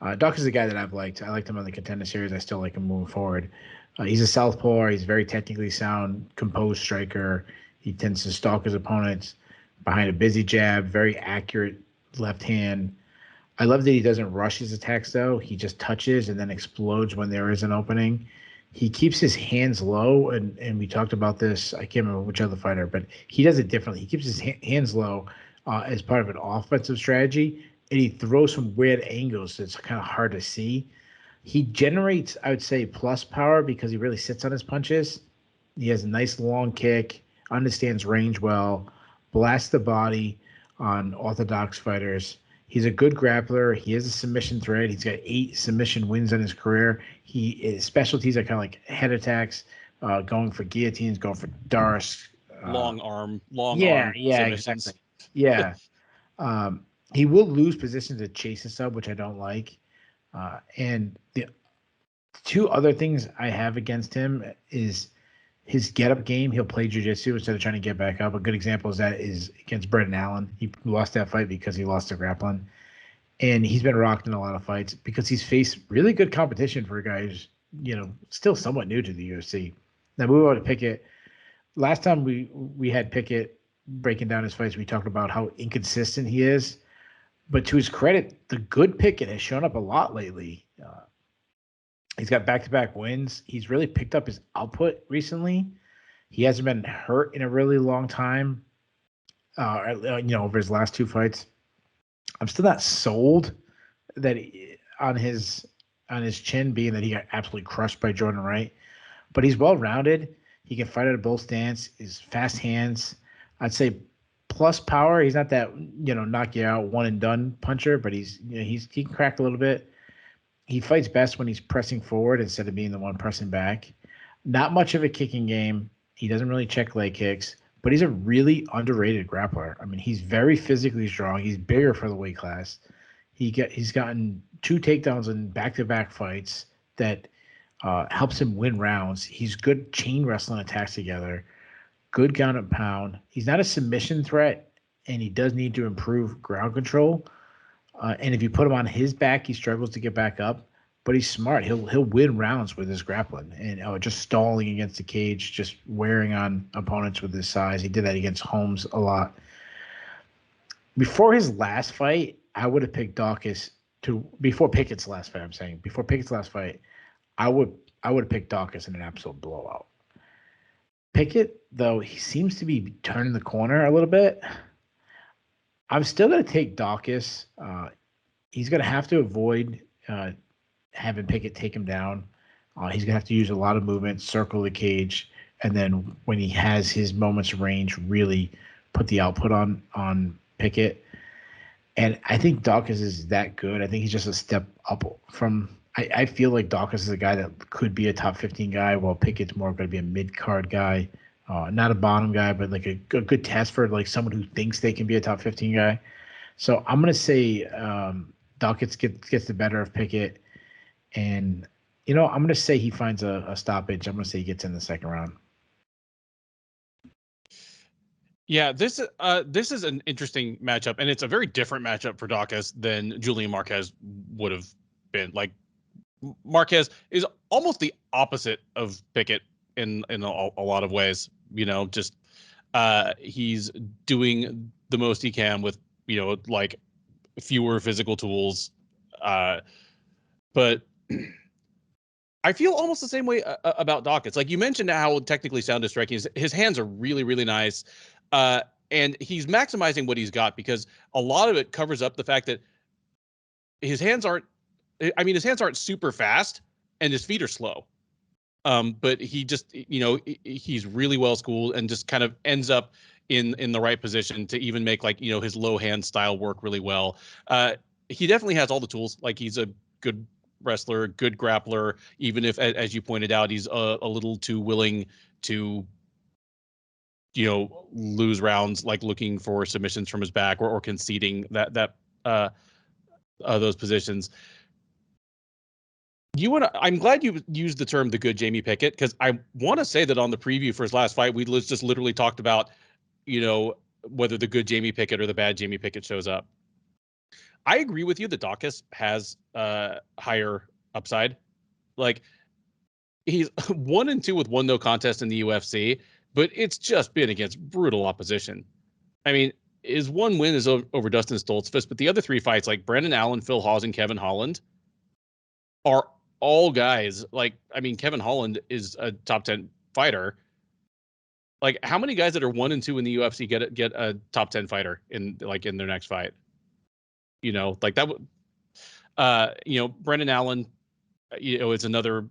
is a guy that I've liked. I liked him on the Contender Series. I still like him moving forward. He's a southpaw. He's very technically sound, composed striker. He tends to stalk his opponents behind a busy jab, very accurate left hand. I love that he doesn't rush his attacks, though. He just touches and then explodes when there is an opening. He keeps his hands low, and we talked about this. I can't remember which other fighter, but he does it differently. He keeps his hands low as part of an offensive strategy, and he throws some weird angles that's kind of hard to see. He generates, I would say, plus power because he really sits on his punches. He has a nice long kick, understands range well, blasts the body on orthodox fighters. He's a good grappler. He is a submission threat. He's got 8 submission wins in his career. His specialties are kind of like head attacks, going for guillotines, going for darts. Long arm submissions. Exactly. Yeah. He will lose positions to chase and sub, which I don't like. And the two other things I have against him is his get-up game. He'll play jiu-jitsu instead of trying to get back up. A good example is against Brendan Allen. He lost that fight because he lost to grappling. And he's been rocked in a lot of fights because he's faced really good competition for a guy who's, still somewhat new to the UFC. Now, moving on to Pickett. Last time we had Pickett, breaking down his fights, we talked about how inconsistent he is. But to his credit, the good Pickett has shown up a lot lately. He's got back-to-back wins. He's really picked up his output recently. He hasn't been hurt in a really long time. Over his last 2 fights, I'm still not sold that on his chin, being that he got absolutely crushed by Jordan Wright. But he's well-rounded. He can fight at a bull stance. His fast hands. I'd say plus power. He's not that knock you out one and done puncher, but he can crack a little bit. He fights best when he's pressing forward instead of being the one pressing back. Not much of a kicking game. He doesn't really check leg kicks, but he's a really underrated grappler. I mean, he's very physically strong. He's bigger for the weight class. He's gotten 2 takedowns in back-to-back fights that helps him win rounds. He's good chain wrestling attacks together. Good ground and pound. He's not a submission threat, and he does need to improve ground control. And if you put him on his back, he struggles to get back up. But he's smart. He'll win rounds with his grappling and just stalling against the cage, just wearing on opponents with his size. He did that against Holmes a lot. Before his last fight, I would have picked Daukaus before Pickett's last fight. I'm saying before Pickett's last fight, I would have picked Daukaus in an absolute blowout. Pickett, though, he seems to be turning the corner a little bit. I'm still going to take Daukaus. He's going to have to avoid having Pickett take him down. He's going to have to use a lot of movement, circle the cage, and then when he has his moments of range, really put the output on Pickett. And I think Daukaus is that good. I think he's just a step up from – I feel like Daukaus is a guy that could be a top 15 guy, while Pickett's more going to be a mid-card guy. Not a bottom guy, but like a good test for like someone who thinks they can be a top 15 guy. So I'm going to say Daukaus gets the better of Pickett. And, I'm going to say he finds a stoppage. I'm going to say he gets in the second round. Yeah, this is an interesting matchup, and it's a very different matchup for Daukaus than Julian Marquez would have been. Like, Marquez is almost the opposite of Pickett in a lot of ways. Just he's doing the most he can with like fewer physical tools. But I feel almost the same way about Daukaus. Like you mentioned how technically sound is striking. His hands are really, really nice. And he's maximizing what he's got, because a lot of it covers up the fact that his hands aren't super fast and his feet are slow. But he just, he's really well schooled and just kind of ends up in the right position to even make his low hand style work really well. He definitely has all the tools. Like, he's a good wrestler, good grappler, even if, as you pointed out, he's a little too willing to, lose rounds, like looking for submissions from his back or conceding those positions. I'm glad you used the term "the good Jamie Pickett," because I want to say that on the preview for his last fight, we just literally talked about, whether the good Jamie Pickett or the bad Jamie Pickett shows up. I agree with you that Daukaus has higher upside. Like, he's 1-2 with 1 no contest in the UFC, but it's just been against brutal opposition. I mean, his 1 win is over Dustin Stoltzfus, but the other 3 fights, like Brendan Allen, Phil Hawes, and Kevin Holland, are all guys. Like, I mean, Kevin Holland is a top 10 fighter. Like, how many guys that are 1-2 in the UFC get a top 10 fighter in their next fight? Like that would, Brendan Allen, it's another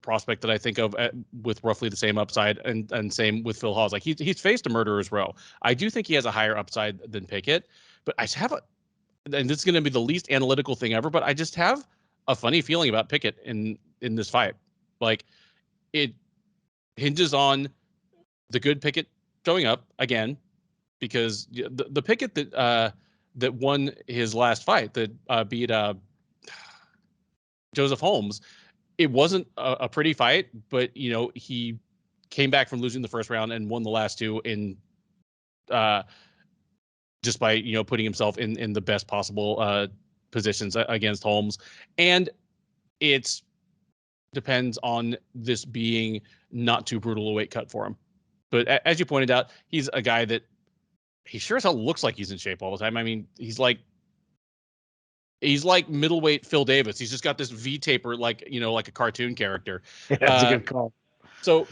prospect that I think of with roughly the same upside, and same with Phil Hawes. Like, he's faced a murderer's row. I do think he has a higher upside than Pickett, but I just have and this is going to be the least analytical thing ever, but I just have a funny feeling about Pickett in this fight. Like, it hinges on the good Pickett showing up again, because the Pickett that won his last fight, that beat Joseph Holmes, it wasn't a pretty fight, but he came back from losing the first round and won the last 2 in just by putting himself in the best possible positions against Holmes. And it depends on this being not too brutal a weight cut for him. But as you pointed out, he's a guy that he sure as hell looks like he's in shape all the time. I mean, he's like middleweight Phil Davis. He's just got this V taper, like, like a cartoon character. Yeah, that's a good call. So,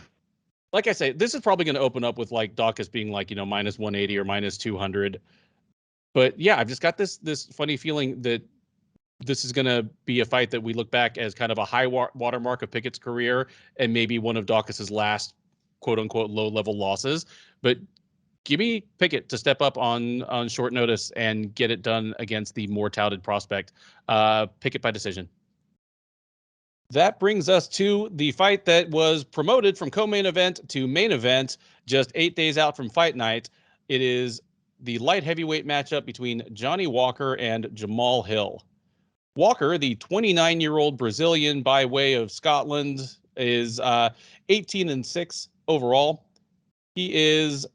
like I say, this is probably going to open up with like Daukaus being like, minus 180 or minus 200. But yeah, I've just got this funny feeling that this is going to be a fight that we look back as kind of a high watermark of Pickett's career and maybe one of Daukaus's last quote unquote low level losses. But give me Pickett to step up on short notice and get it done against the more touted prospect. Pickett by decision. That brings us to the fight that was promoted from co-main event to main event just 8 days out from fight night. It is the light heavyweight matchup between Johnny Walker and Jamahal Hill. Walker, the 29-year-old Brazilian by way of Scotland, is 18-6 overall. He is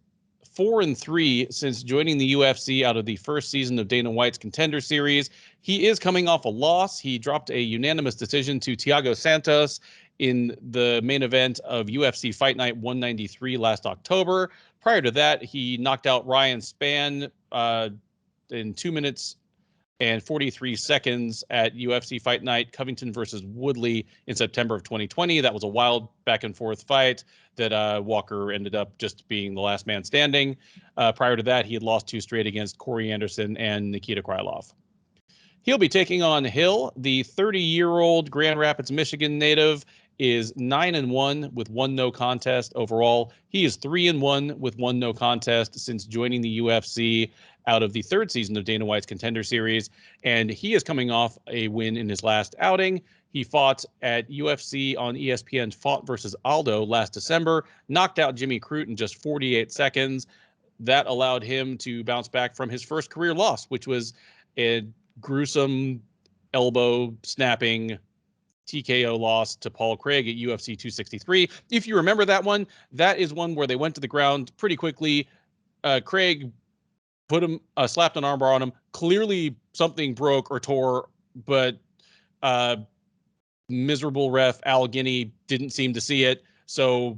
4-3 since joining the UFC out of the first season of Dana White's Contender Series. He is coming off a loss. He dropped a unanimous decision to Thiago Santos in the main event of UFC Fight Night 193 last October. Prior to that, he knocked out Ryan Spann in 2 minutes and 43 seconds at UFC Fight Night Covington versus Woodley in September of 2020. That was a wild back and forth fight that Walker ended up just being the last man standing. Prior to that, he had lost 2 straight against Corey Anderson and Nikita Krylov. He'll be taking on Hill. The 30-year-old Grand Rapids, Michigan native is 9-1 with 1 no contest overall. He is 3-1 with 1 no contest since joining the UFC out of the 3rd season of Dana White's Contender Series, and he is coming off a win in his last outing. He fought at UFC on ESPN's Fought versus Aldo last December, knocked out Jimmy Crute in just 48 seconds. That allowed him to bounce back from his first career loss, which was a gruesome elbow snapping TKO loss to Paul Craig at UFC 263. If you remember that one, that is one where they went to the ground pretty quickly. Craig put him, slapped an armbar on him. Clearly something broke or tore, but miserable ref Al Guinea didn't seem to see it. So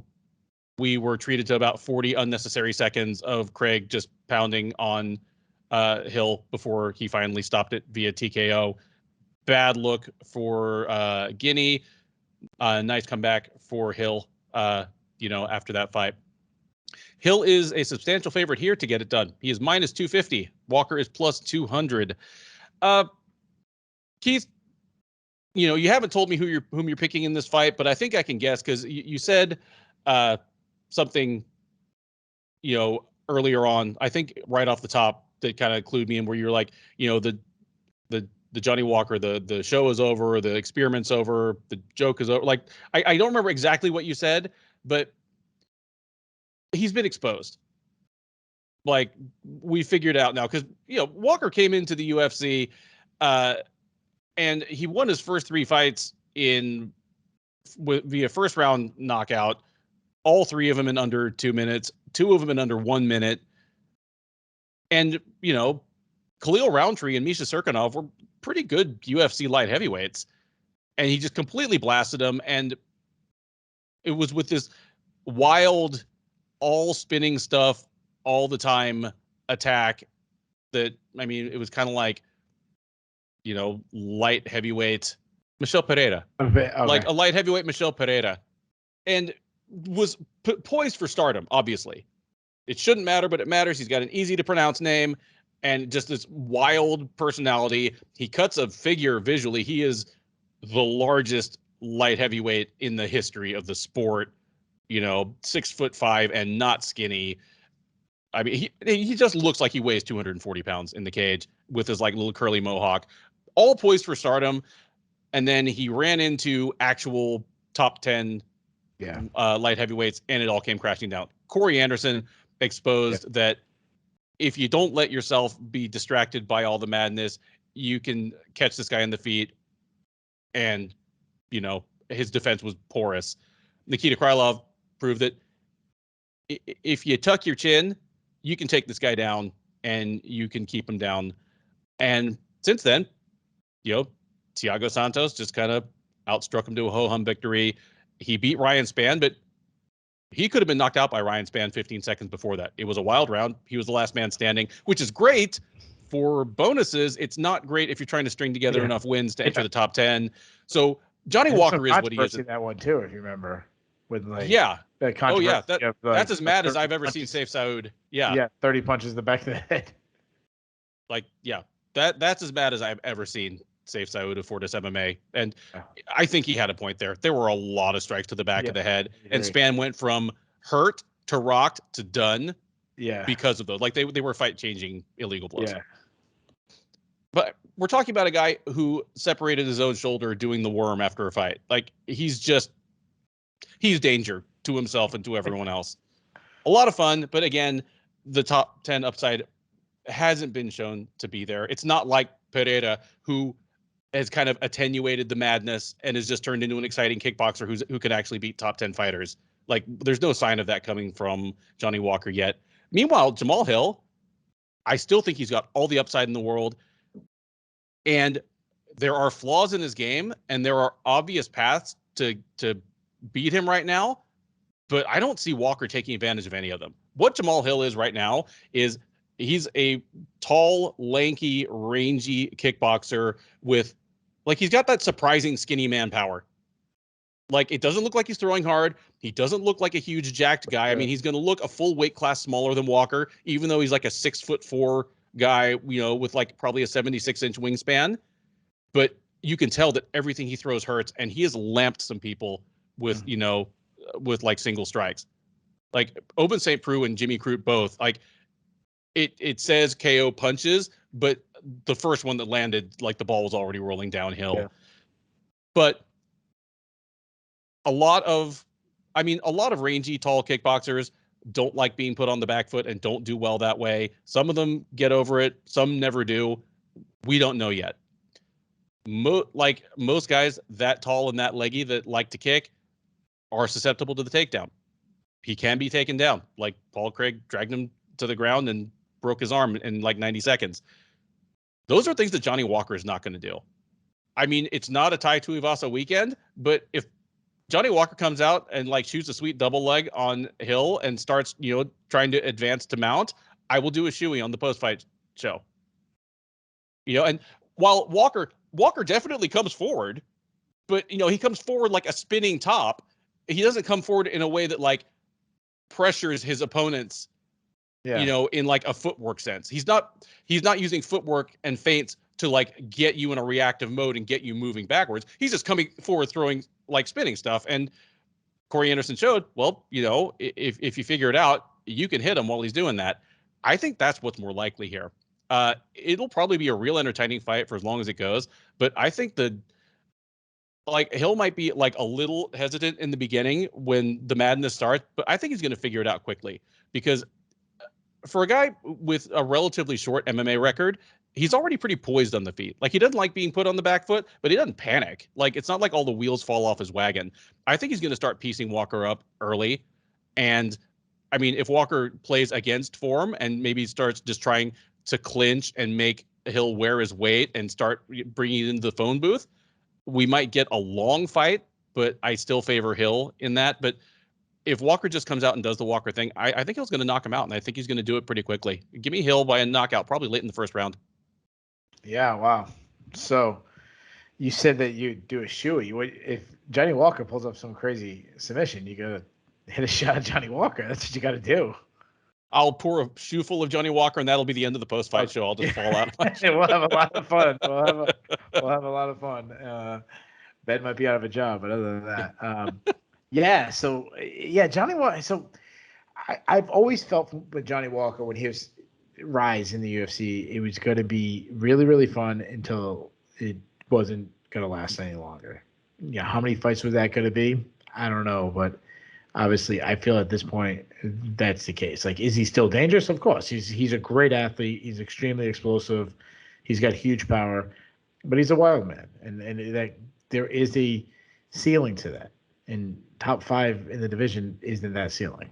we were treated to about 40 unnecessary seconds of Craig just pounding on Hill before he finally stopped it via TKO. Bad look for Guinea. Nice comeback for Hill, after that fight. Hill is a substantial favorite here to get it done. He is minus 250. Walker is plus 200. Keith, you haven't told me whom you're picking in this fight, but I think I can guess because you said something, earlier on. I think right off the top that kind of clued me in, where you're like, the Johnny Walker, the show is over, the experiment's over, the joke is over. Like I don't remember exactly what you said, but he's been exposed. Like we figured out now, because Walker came into the UFC and he won his first 3 fights via first round knockout, all 3 of them in under 2 minutes, 2 of them in under 1 minute. And Khalil Roundtree and Misha Serkinov were pretty good UFC light heavyweights, and he just completely blasted them. And it was with this wild, all spinning stuff all the time attack that, it was kind of like, light heavyweight Michel Pereira. Okay. Like a light heavyweight Michel Pereira. And was poised for stardom, obviously. It shouldn't matter, but it matters. He's got an easy to pronounce name and just this wild personality. He cuts a figure visually. He is the largest light heavyweight in the history of the sport. 6'5" and not skinny. He just looks like he weighs 240 pounds in the cage with his like little curly mohawk, all poised for stardom. And then he ran into actual top 10 light heavyweights, and it all came crashing down. Corey Anderson exposed that if you don't let yourself be distracted by all the madness, you can catch this guy in the feet. And, his defense was porous. Nikita Krylov proved that if you tuck your chin, you can take this guy down and you can keep him down. And since then, Thiago Santos just kind of outstruck him to a ho-hum victory. He beat Ryan Spann, but He could have been knocked out by Ryan Spann 15 seconds before that. It was a wild round. He was the last man standing, which is great for bonuses. It's not great if you're trying to string together enough wins to enter the top 10. So Johnny Walker is what he is. That one too, if you remember, with like that controversy of, like, that's as mad as I've ever seen Saif Saud. Yeah, 30 punches in the back of the head. Like, that's as bad as I've ever seen Saif Saud of Fortis MMA, and I think he had a point there. There were a lot of strikes to the back of the head, and Spann went from hurt to rocked to done. Because of those, like they were fight-changing illegal blows. But we're talking about a guy who separated his own shoulder doing the worm after a fight. Like he's danger to himself and to everyone else. A lot of fun, but again, the top 10 upside hasn't been shown to be there. It's not like Pereira, who has kind of attenuated the madness and has just turned into an exciting kickboxer who can actually beat top 10 fighters. Like there's no sign of that coming from Johnny Walker yet. Meanwhile, Jamahal Hill, I still think he's got all the upside in the world. And there are flaws in his game, and there are obvious paths to beat him right now. But I don't see Walker taking advantage of any of them. What Jamahal Hill is right now is he's a tall, lanky, rangy kickboxer with, like, he's got that surprising skinny man power. Like, it doesn't look like he's throwing hard. He doesn't look like a huge jacked guy. I mean, he's going to look a full weight class smaller than Walker, even though he's like a 6'4" guy, with like probably a 76-inch wingspan. But you can tell that everything he throws hurts, and he has lamped some people with, with like single strikes. Like Oben St. Preux and Jimmy Crute both, like it says KO punches, but the first one that landed, like the ball was already rolling downhill. But a lot of rangy, tall kickboxers don't like being put on the back foot and don't do well that way. Some of them get over it. Some never do. We don't know yet. Like most guys that tall and that leggy that like to kick are susceptible to the takedown. He can be taken down. Like Paul Craig dragged him to the ground and broke his arm in like 90 seconds. Those are things that Johnny Walker is not going to do. I mean, it's not a Tai Tuivasa weekend, but if Johnny Walker comes out and like shoots a sweet double leg on Hill and starts, trying to advance to mount, I will do a shoey on the post-fight show. And while Walker definitely comes forward, but he comes forward like a spinning top. He doesn't come forward in a way that like pressures his opponents, in like a footwork sense. He's not using footwork and feints to like get you in a reactive mode and get you moving backwards. He's just coming forward throwing like spinning stuff. And Corey Anderson showed, well, if you figure it out, you can hit him while he's doing that. I think that's what's more likely here. It'll probably be a real entertaining fight for as long as it goes. But I think Hill might be like a little hesitant in the beginning when the madness starts, but I think he's going to figure it out quickly, because for a guy with a relatively short MMA record, he's already pretty poised on the feet. Like, he doesn't like being put on the back foot, but he doesn't panic. Like, it's not like all the wheels fall off his wagon. I think he's going to start piecing Walker up early. And I mean, if Walker plays against form and maybe starts just trying to clinch and make Hill wear his weight and start bringing it into the phone booth, we might get a long fight, but I still favor Hill in that. But if Walker just comes out and does the Walker thing, I think Hill's going to knock him out, and I think he's going to do it pretty quickly. Give me Hill by a knockout, probably late in the first round. Yeah, wow. So you said that you do a shoey. If Johnny Walker pulls up some crazy submission, you got to hit a shot at Johnny Walker. That's what you got to do. I'll pour a shoe full of Johnny Walker, and that'll be the end of the post-fight show. I'll just fall out. We'll have a lot of fun. We'll have a lot of fun. Ben might be out of a job, but other than that, Johnny Walker. So I've always felt with Johnny Walker, when he was rise in the UFC, it was going to be really, really fun until it wasn't going to last any longer. How many fights was that going to be? I don't know, but obviously, I feel at this point that's the case. Like, is he still dangerous? Of course. He's a great athlete. He's extremely explosive. He's got huge power, but he's a wild man, and that there is a ceiling to that. And top 5 in the division isn't that ceiling.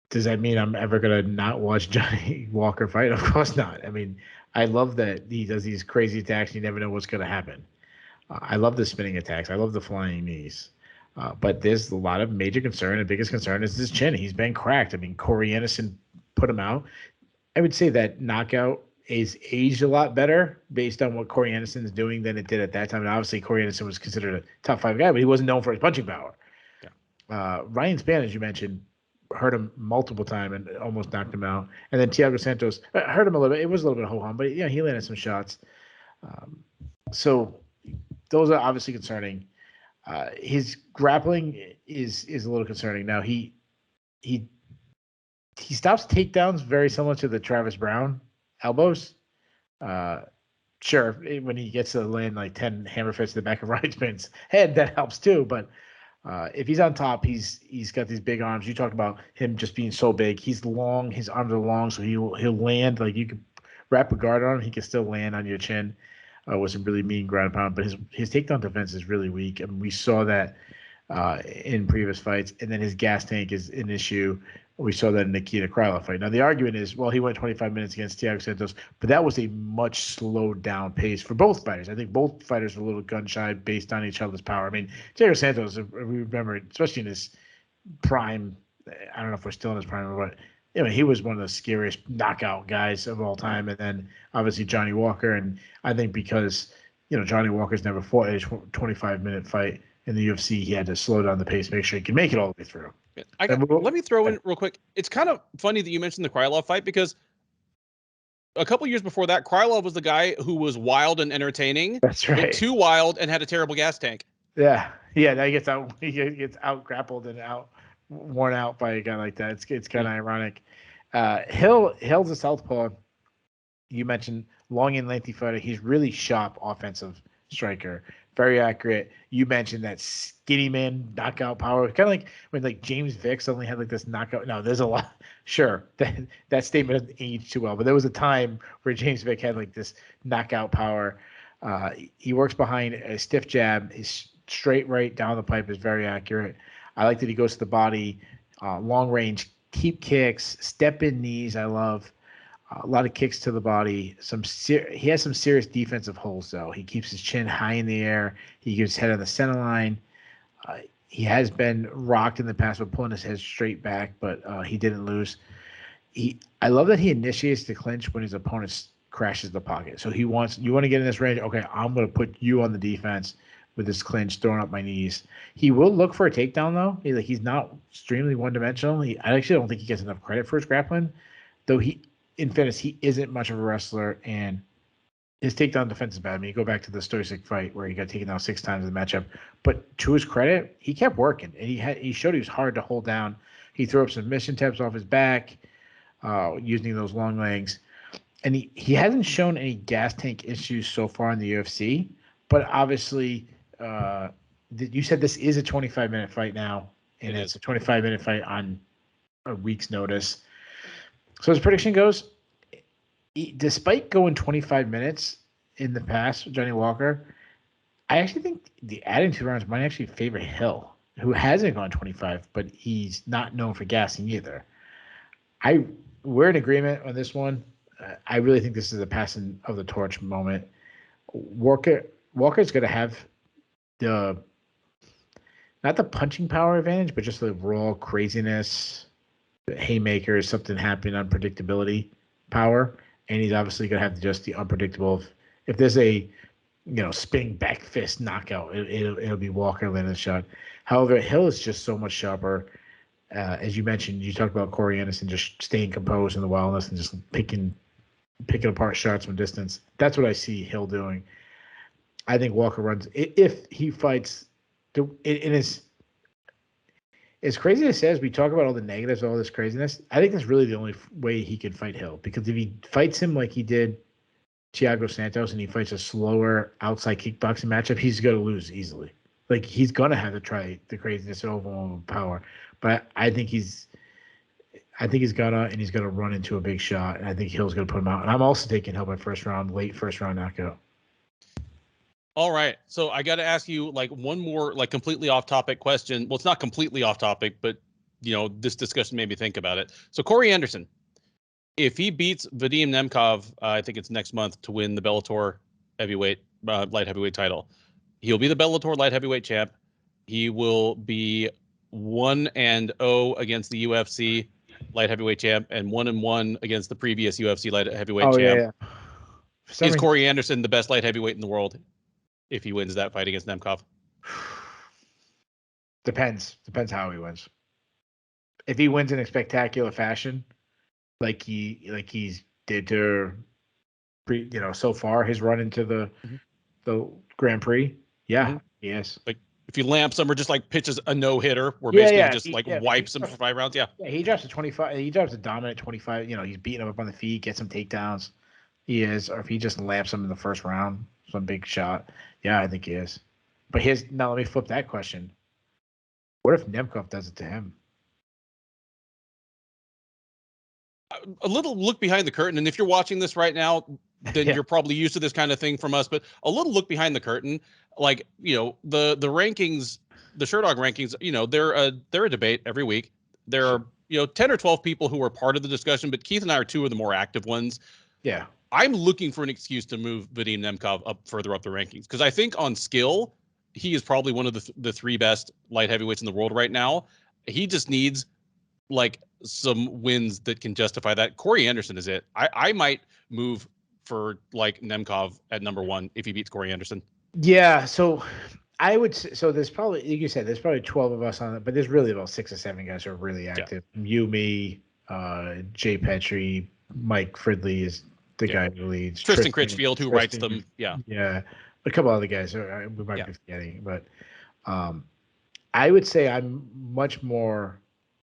Does that mean I'm ever gonna not watch Johnny Walker fight? Of course not. I mean, I love that he does these crazy attacks. And you never know what's gonna happen. I love the spinning attacks. I love the flying knees. But there's a lot of major concern. The biggest concern is his chin. He's been cracked. I mean, Corey Anderson put him out. I would say that knockout is aged a lot better based on what Corey Anderson is doing than it did at that time. And obviously, Corey Anderson was considered a top 5 guy, but he wasn't known for his punching power. Yeah. Ryan Spann, as you mentioned, hurt him multiple times and almost knocked him out. And then Thiago Santos hurt him a little bit. It was a little bit of ho-hum, but he landed some shots. So those are obviously concerning. His grappling is a little concerning. Now he stops takedowns very similar to the Travis Brown elbows. Sure, when he gets to land like 10 hammer fists to the back of Ryan Spann's head, that helps too. But if he's on top, he's got these big arms. You talk about him just being so big. He's long. His arms are long, so he'll land. Like you could wrap a guard on him, he can still land on your chin with some really mean ground pound. But his takedown defense is really weak. I mean, we saw that in previous fights. And then his gas tank is an issue. We saw that in the Nikita Krylov fight. Now, the argument is, well, he went 25 minutes against Thiago Santos, but that was a much slowed down pace for both fighters. I think both fighters were a little gun shy based on each other's power. I mean, Thiago Santos, we remember, especially in his prime, I don't know if we're still in his prime, but he was one of the scariest knockout guys of all time. And then obviously Johnny Walker. And I think because, Johnny Walker's never fought a 25-minute fight in the UFC, he had to slow down the pace, make sure he could make it all the way through. Let me throw in real quick. It's kind of funny that you mentioned the Krylov fight because a couple years before that, Krylov was the guy who was wild and entertaining. That's right. But too wild and had a terrible gas tank. Yeah. Now he gets out grappled and worn out by a guy like that. It's kind of ironic. Hill's a southpaw. You mentioned long and lengthy fighter. He's really sharp offensive striker. Very accurate. You mentioned that skinny man knockout power. Kind of like when James Vick suddenly had this knockout. Now there's a lot. Sure, that statement doesn't age too well, but there was a time where James Vick had this knockout power. He works behind a stiff jab. His straight right down the pipe is very accurate. I like that he goes to the body, long range, keep kicks, step in knees. I love. A lot of kicks to the body. He has some serious defensive holes, though. He keeps his chin high in the air. He keeps his head on the center line. He has been rocked in the past with pulling his head straight back, but he didn't lose. I love that he initiates the clinch when his opponent crashes the pocket. So you want to get in this range. Okay, I'm going to put you on the defense with this clinch, throwing up my knees. He will look for a takedown, though. He's not extremely one-dimensional. I actually don't think he gets enough credit for his grappling, though in fairness, he isn't much of a wrestler, and his takedown defense is bad. I mean, you go back to the Stoisic fight where he got taken down 6 times in the matchup. But to his credit, he kept working, and he showed he was hard to hold down. He threw up submission taps off his back, using those long legs. And he hasn't shown any gas tank issues so far in the UFC. But obviously, you said this is a 25-minute fight now, and it's a 25-minute fight on a week's notice. So his prediction goes, despite going 25 minutes in the past with Johnny Walker, I actually think the adding 2 rounds might actually favor Hill, who hasn't gone 25, but he's not known for gassing either. We're in agreement on this one. I really think this is a passing of the torch moment. Walker's going to have not the punching power advantage, but just the raw craziness, haymakers, something happening, unpredictability power, and he's obviously going to have just the unpredictable. If there's a spinning back fist knockout, it'll be Walker landing the shot. However, Hill is just so much sharper. As you mentioned, you talked about Corey Anderson just staying composed in the wildness and just picking apart shots from distance. That's what I see Hill doing. I think Walker runs if he fights. It is. As crazy as it says, we talk about all the negatives, all this craziness. I think that's really the only way he could fight Hill. Because if he fights him like he did Thiago Santos and he fights a slower outside kickboxing matchup, he's going to lose easily. He's going to have to try the craziness and overwhelming power. But I think he's gonna run into a big shot, and I think Hill's going to put him out. And I'm also taking Hill by late first round knockout. All right. So I got to ask you one more completely off topic question. Well, it's not completely off topic, but this discussion made me think about it. So Corey Anderson, if he beats Vadim Nemkov, I think it's next month to win the Bellator light heavyweight title, he'll be the Bellator light heavyweight champ. He will be 1-0 against the UFC light heavyweight champ and 1-1 against the previous UFC light heavyweight champ. Yeah. Is Corey Anderson the best light heavyweight in the world if he wins that fight against Nemkov? Depends how he wins. If he wins in a spectacular fashion, like he's did to so far his run into the Grand Prix, yes. Like if he lamps him or just like pitches a no-hitter where basically wipes him for 5 rounds, Yeah, he drops a 25. He drops a dominant 25. He's beating him up on the feet, gets some takedowns. He is, or if he just lamps him in the first round, some big shot. Yeah, I think he is. But now let me flip that question. What if Nemkov does it to him? A little look behind the curtain, and if you're watching this right now, then you're probably used to this kind of thing from us. But a little look behind the curtain, like the rankings, the Sherdog rankings. They're a debate every week. There are 10 or 12 people who are part of the discussion, but Keith and I are two of the more active ones. Yeah, I'm looking for an excuse to move Vadim Nemkov up further up the rankings because I think on skill, he is probably one of the 3 best light heavyweights in the world right now. He just needs like some wins that can justify that. Corey Anderson is it. I might move for like Nemkov at number 1 if he beats Corey Anderson. Yeah, so I would say, so there's probably, like you said, there's probably 12 of us on it, but there's really about 6 or 7 guys who are really active. Yeah. You, me, Jay Petrie, Mike Fridley is the guy who leads. Tristan Critchfield, who writes them. Yeah. Yeah. A couple other guys we might be forgetting, but I would say I'm much more.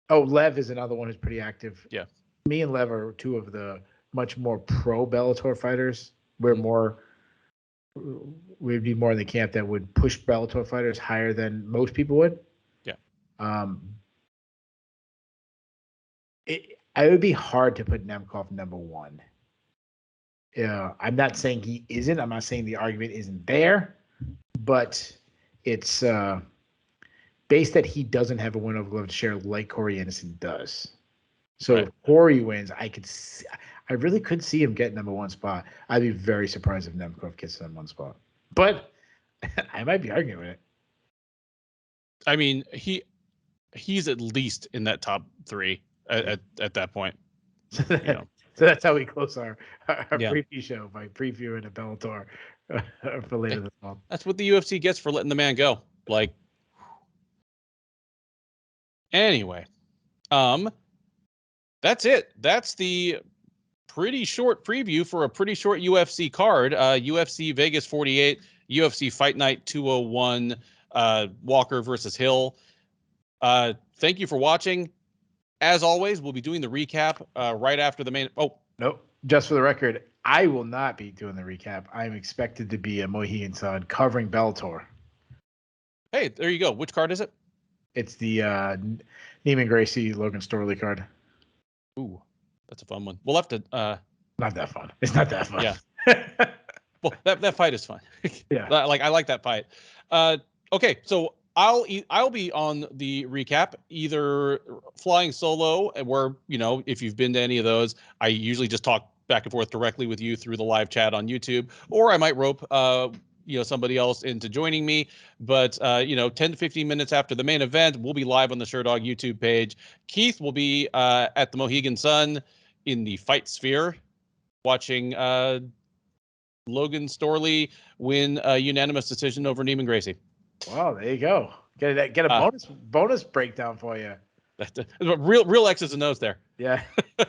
Oh, Lev is another one who's pretty active. Yeah. Me and Lev are 2 of the much more pro Bellator fighters. We'd be more in the camp that would push Bellator fighters higher than most people would. Yeah. It would be hard to put Nemkov number 1. Yeah, I'm not saying he isn't. I'm not saying the argument isn't there, but it's based that he doesn't have a win over glove to share like Corey Anderson does. So if Corey wins, I really could see him get number 1 spot. I'd be very surprised if Nemkov gets number 1 spot. But I might be arguing with it. I mean, he's at least in that top 3 at that point. So that's how we close our preview show by previewing a Bellator for later this month. That's what the UFC gets for letting the man go. Like, anyway, that's it. That's the pretty short preview for a pretty short UFC card. UFC Vegas 48, UFC Fight Night 201, Walker versus Hill. Thank you for watching. As always, we'll be doing the recap right after the main. Oh, nope. Just for the record, I will not be doing the recap. I'm expected to be a Mohegan Sun covering Bellator. Hey, there you go. Which card is it? It's the Neiman Gracie Logan Storley card. Ooh, that's a fun one. We'll have to. Not that fun. It's not that fun. Yeah. Well, that fight is fun. Yeah. I like that fight. Okay, so I'll be on the recap, either flying solo, where if you've been to any of those, I usually just talk back and forth directly with you through the live chat on YouTube, or I might rope somebody else into joining me. But 10 to 15 minutes after the main event, we'll be live on the Sherdog YouTube page. Keith will be at the Mohegan Sun in the Fight Sphere, watching Logan Storley win a unanimous decision over Neiman Gracie. Wow, there you go. Get a bonus breakdown for you. Real X's and O's there. Yeah. You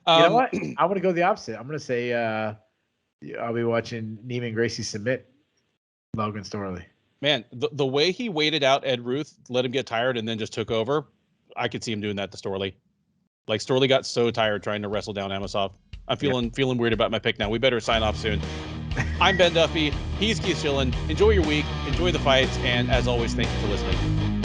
know what? I want to go the opposite. I'm going to say I'll be watching Neiman Gracie submit Logan Storley. Man, the way he waited out Ed Ruth, let him get tired, and then just took over, I could see him doing that to Storley. Like, Storley got so tired trying to wrestle down Amosov. I'm feeling weird about my pick now. We better sign off soon. I'm Ben Duffy. He's Keith Shillan. Enjoy your week. Enjoy the fights. And as always, thank you for listening.